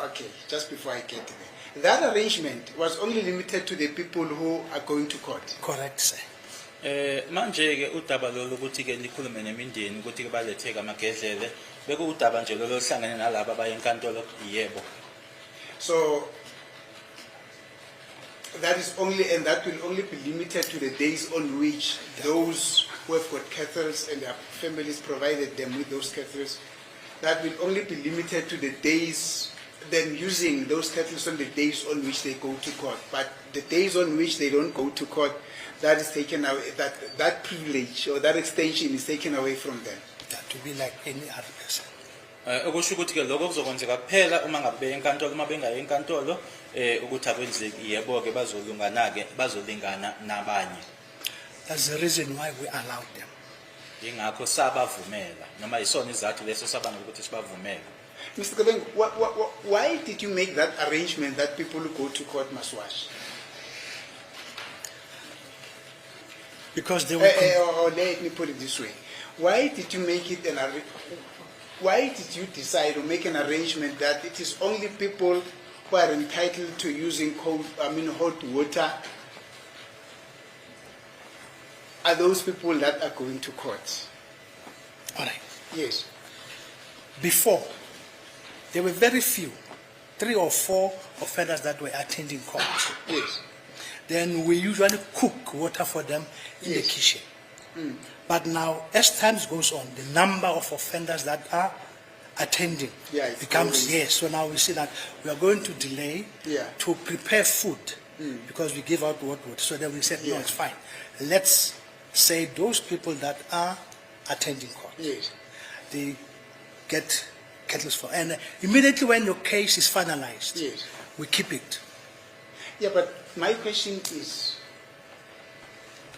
Okay, just before I get there. That arrangement was only limited to the people who are going to court. Correct, sir. Manje ke udaba lolu ukuthi ke likhulume nemindeni ukuthi ke baletheke amagedlele bekuudaba nje lolu hlangene nalabo abaye enkantolo yebo. So that is only, and that will only be limited to the days on which those who have got cattle and their families provided them with those cattle, that will only be limited to the days, then using those cattle on the days on which they go to court. But the days on which they don't go to court, that is taken away, that privilege or that extension is taken away from them. That to be like any other person. Okusho ukuthi ke lokho kuzokwenzeka kuphela uma ngabe beye enkantolo, uma bengaye enkantolo ukuthi akwenzeki yebo ke bazolingana nabanye. That's the reason why we allowed them. Ingakho sabavumela noma isona izathu leso sabanga ukuthi sibavumele. Mr. Kabeng, why did you make that arrangement that people who go to court must wash? Because they were Or let me put it this way. Why did you make it why did you decide or make an arrangement that it is only people who are entitled to using hot water are those people that are going to court? all right. Yes. Before, there were very few, 3 or 4 offenders that were attending court. Yes. Then we usually cook water for them in the Yes. kitchen. But now, as time goes on, the number of offenders that are attending it's becomes, growing. yes. So now we see that we are going to delay to prepare food because we give out hot water. So then we said, no, Yeah. it's fine. Let's say those people that are attending court, Yes. they get kettles for. And immediately when your case is finalized, Yes. we keep it. Yeah, but my question is,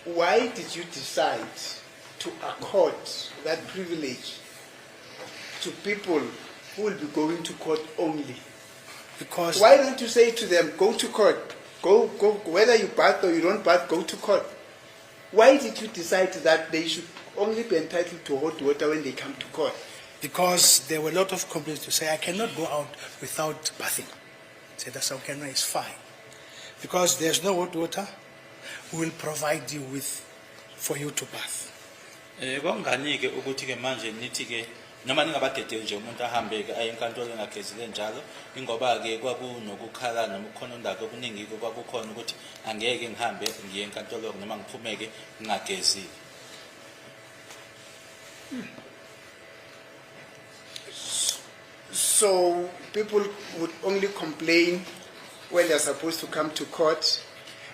why did you decide to accord that privilege to people who will be going to court only? Because Why don't you say to them, go to court, go, whether you bath or you don't bath, go to court? Why did you decide that they should only be entitled to hot water when they come to court? Because there were a lot of complaints to say, I cannot go out without bathing. Say, that's okay, no, it's fine. Because there's no hot water, we will provide you with, for you to bath. Kwangani ke ukuthi ke manje nithi ke noma ningabadedeli nje umuntu ahambe ke aye enkantolo engagezile njalo ingoba ke kwakunokukhala noma ukukhona undaba okuningi kwakukhona ukuthi angeke ngihambe ngiye enkantolo noma ngiphumeke ngingagezile. So people would only complain when they're supposed to come to court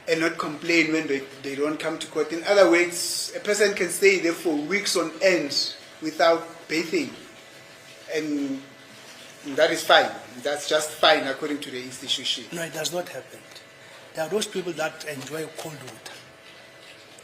and not complain when they don't come to court. In other words, a person can stay there for weeks on end without bathing, and that is fine. That's just fine according to the institution. No, it does not happen. There are those people that enjoy cold water.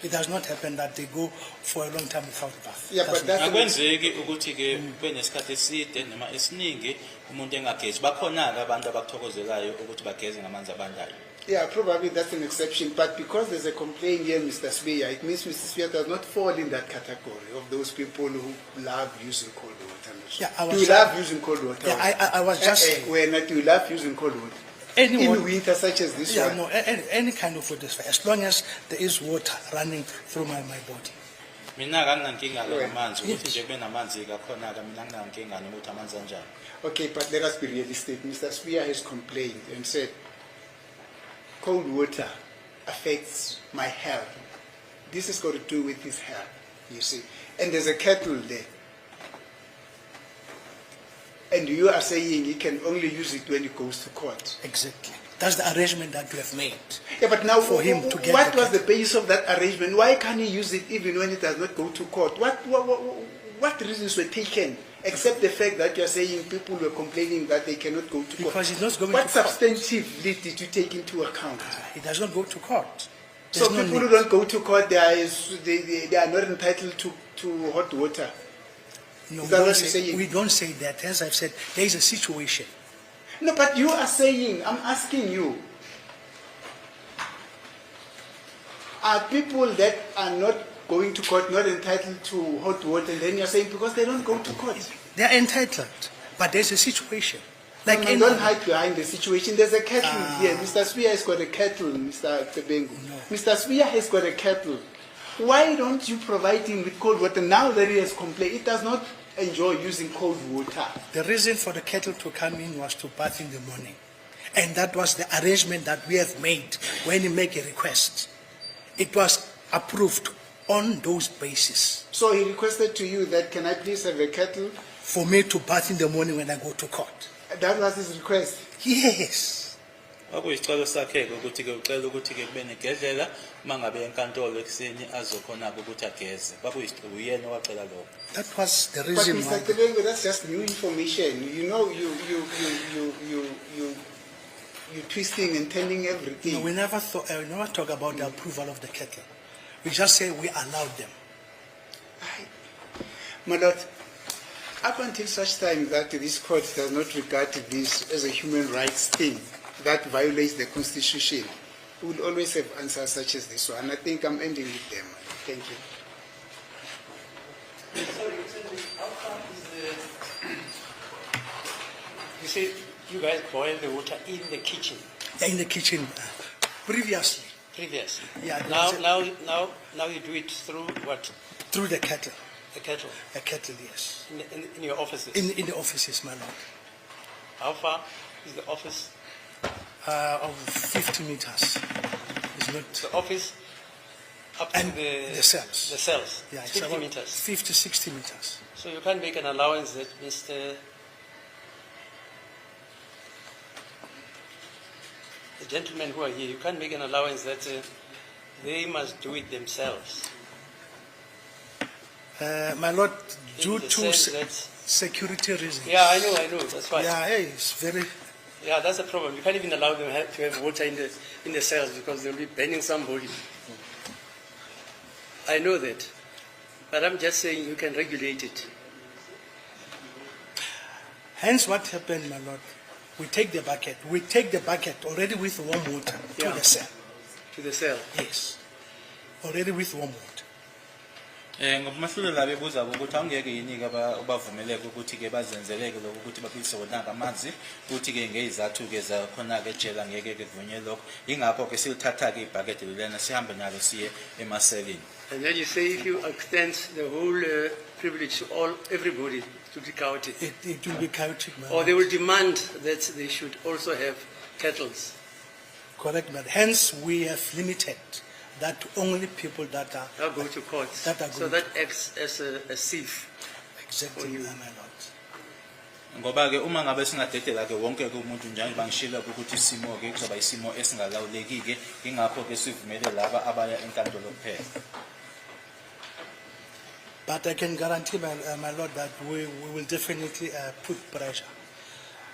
It does not happen that they go for a long time without bath. Yeah, but Doesn't that's Akwenzeki ukuthi ke kube nesikhathi eside noma esiningi umuntu engagezi bakhona ke abantu abakuthokozelayo ukuthi bageze ngamanzi abandayo. yeah, probably that's an exception. But because there's a complaint here, Mr. Spear, it means Mr. Spear does not fall in that category of those people who love using cold water. Yeah, I was do you love using cold water? Yeah, I was just saying. When do you love using cold water? Anyone- In winter such as this Yeah, one? no, any kind of water is fine, as long as there is water running through my body. Mina kanginankinga Right. ngamanzi ukuthi Yes. nje kube namanzi kakhona ka mina nginankinga nokuthi amanzi anjani. Okay, but let us be realistic. Mr. Spear has complained and said, cold water affects my health. This has got to do with his health, you see. And there's a kettle there. And you are saying he can only use it when he goes to court. Exactly. That's the arrangement that we have made. Yeah, but now For him to get what the was the basis of that arrangement? Why can't he use it even when it does not go to court? What reasons were taken, except the fact that you are saying people were complaining that they cannot go to court? Because he's not going What to court. substantively did you take into account? He does not go to court. So There's no people need. who don't go to court, they are not entitled to hot water. No, Is we that don't what you're say, saying? we don't say that. As I've said, there is a situation. No, but you are saying, I'm asking you, are people that are not going to court not entitled to hot water? And then you're saying because they don't go to court. They are entitled, but there's a situation. Like No, any don't other- hide behind the situation. There's a kettle here. Mr. Spear has got a kettle, Mr. Tebengu. No. Mr. Spear has got a kettle. Why don't you provide him with cold water now that he has complained? It does not enjoy using cold water. The reason for the kettle to come in was to bath in the morning. And that was the arrangement that we have made when you make a request. It was approved on those bases So he requested to you that, can I please have a kettle? for me to bath in the morning when I go to court. That was his request. Yes. Kwakuyisicelo sakhe-ke ukuthi-ke ucela ukuthi-ke kube negedlela uma ngabe enkantolo ekuseni azokhona-ke ukuthi ageze. Uyena owacela lokho. That was the But reason Mr. why. Tebengo, that's just new information. You know, you twisting and turning everything. No, we never talk about the approval of the kettle. We just say we allowed them. My lord, up until such time that this court does not regard this as a human rights thing that violates the constitution, we will always have answers such as this one. I think I'm ending with them. Thank you. Sorry, how far is the... You say you guys boil the water in the kitchen They're in the kitchen previously previously. Yeah, Now you do it through what? through the kettle. The kettle A kettle, yes. in your offices. In the offices, my lord. How far is the office? Of 50 meters. It's not. The office up to And the cells. The cells. Yeah, it's 50 about meters. 50, 60 meters. So you can't make an allowance that the gentlemen who are here, you can't make an allowance that they must do it themselves. My lord, due In the to sense that- security reasons. Yeah, I know, that's why. Yeah, hey, it's very. Yeah, that's the problem. You can't even allow them to have water in the cells because they'll be burning somebody. I know that. But I'm just saying you can regulate it. Hence, what happened, my lord? We take the bucket. We take the bucket already with warm water to Yeah. the cell. To the cell. Yes, already with warm water. Ngomahlulo la bebuza ukuthi awungeke yini-ke bavumeleke ukuthi-ke bazenzeleke lokho ukuthi bapilise wona ngamanzi ukuthi-ke ngeyizathu-ke zakhona-ke ejele angeke-ke kuvunywe lokho yingakho-ke silithatha-ke ibhakede lelena sihambe nalo siye emaseleni. And then you say if you extend the whole privilege to everybody to be chaotic. It will be chaotic, my Or lord. they will demand that they should also have kettles. Correct, but hence we have limited that to only people that are They'll go to court. That are So going that acts as a sieve. exactly, For you. my lord. Ngoba-ke uma ngabe singadedela-ke wonke-ke umuntu njalo bangishilo-ke ukuthi isimo-ke kuzoba isimo esingalawuleki-ke yingakho-ke sivumele laba abaya enkantolo kuphela. But I can guarantee, my lord, that we will definitely put pressure.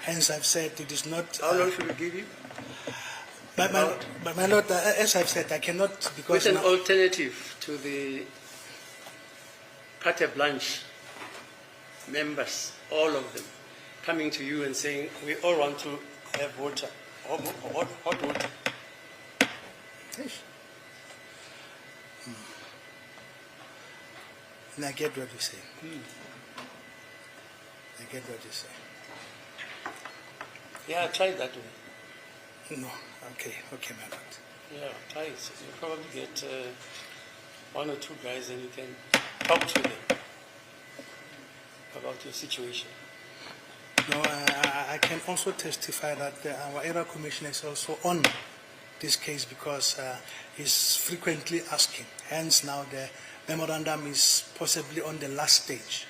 Hence, I've said it is not. How long should we give you? But my lord, as I've said, I cannot because With an now- alternative to the carte blanche members, all of them, coming to you and saying, we all want to have water, hot water. And I get what you say. I get what you say. Yeah, try it that way. No, okay, my lord. Yeah, try it. You probably get one or two guys and you can talk to them about your situation. No, I can also testify that our area commissioner is also on this case because he's frequently asking. Hence, now the memorandum is possibly on the last stage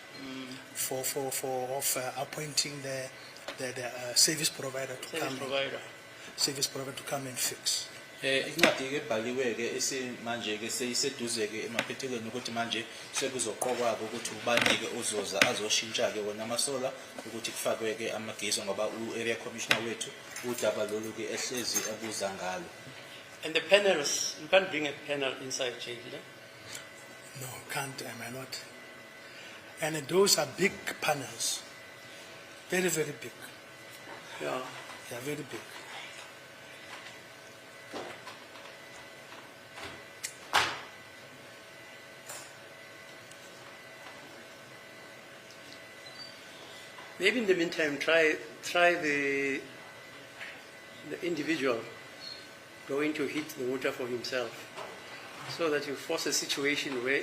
for appointing the service provider to Service come. provider. Service provider to come and fix. Incwadi-ke ebhaliwe-ke esimanje-ke seyiseduze-ke emaphethelweni ukuthi manje sekuzoqokwa-ke ukuthi ubani-ke uzoza azoshintsha-ke wona amasola ukuthi kufakwe-ke amagesi ngoba u-area commissioner wethu udaba lolu-ke ehlezi ebuza ngalo. And the panels, you can't bring a panel inside jail, yeah? No, can't, my lord. And those are big panels. Very, very big. Yeah. They are very big. Maybe in the meantime, try the individual going to heat the water for himself. so that you force a situation where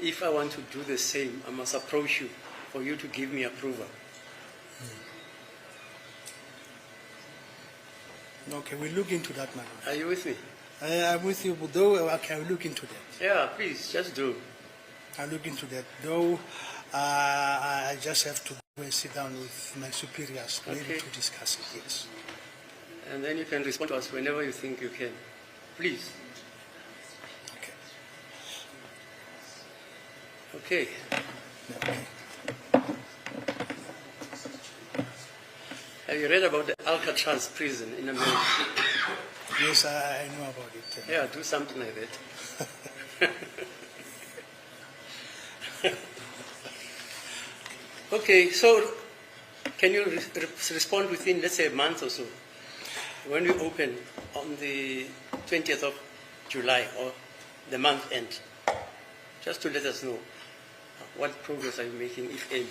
if I want to do the same, I must approach you for you to give me approval. Okay, we'll look into that, man. Are you with me? I'm with you, but though, okay, I'll look into that. Yeah, please, just do. I'll look into that. Though, I just have to go and sit down with my superiors maybe Okay. to discuss it, yes. And then you can respond to us whenever you think you can. Please. Okay. Okay. Yeah, okay. Have you read about the Alcatraz prison in America? Yes, I know about it. Yeah, do something like that. Okay, so can you respond within, let's say, a month or so, when we open on the 20th of July or the month end, just to let us know what progress are you making, if any.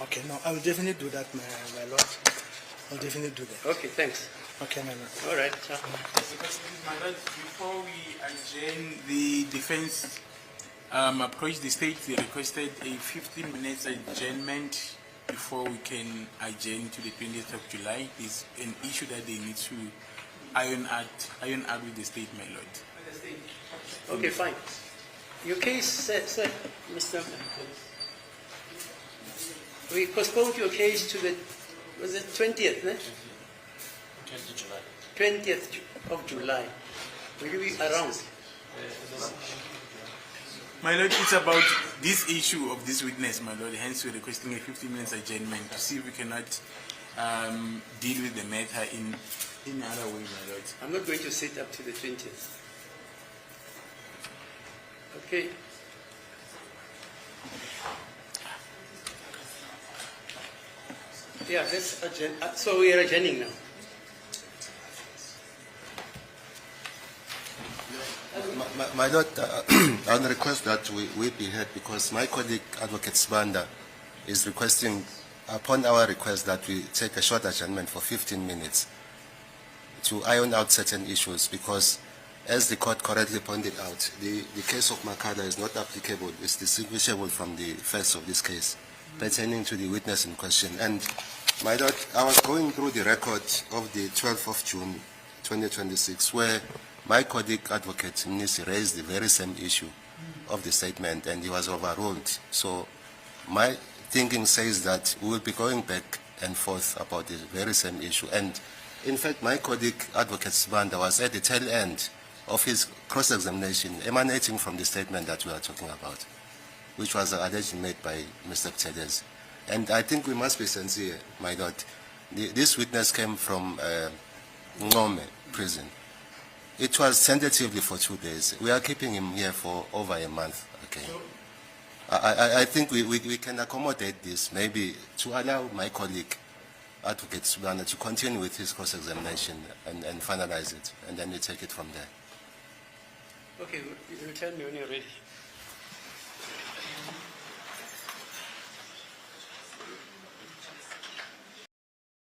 Okay, no, I will definitely do that, my lord. I'll definitely do that. Okay, thanks. Okay, my lord. All right. Ciao. My lord, before we adjourn, the defense approached the state. They requested a 15 minutes adjournment before we can adjourn to the 20th of July. It's an issue that they need to iron out with the state, my lord. Okay, fine. Your case, sir, Mr. We postponed your case to the, was it 20th, ne? 20th of July. Will you be around? My lord, it's about this issue of this witness, my lord. Hence, we're requesting a 15 minutes adjournment to see if we cannot deal with the matter in other way, my lord. I'm not going to sit up to the 20th. Okay. Yeah, let's adjourn. So we are adjourning now. My lord, I would request that we be heard because my colleague Advocate Sibanda is requesting, upon our request, that we take a short adjournment for 15 minutes to iron out certain issues because, as the court correctly pointed out, the case of Makada is not applicable, it's distinguishable from the facts of this case pertaining to the witness in question. And my lord, I was going through the record of the 12th of June 2026 where my colleague Advocate Mnisi raised the very same issue of the statement and he was overruled. So my thinking says that we will be going back and forth about the very same issue. And in fact, my colleague Advocate Sibanda was at the tail end of his cross-examination emanating from the statement that we are talking about, which was allegedly made by Mr. Ptedes. And I think we must be sincere, my lord. This witness came from Ngome prison. It was tentatively for 2 days. We are keeping him here for over a month. Okay. I think we can accommodate this, maybe to allow my colleague, Advocate Sibanda, to continue with his cross-examination and finalize it, and then we take it from there. Okay, you tell me when you're ready.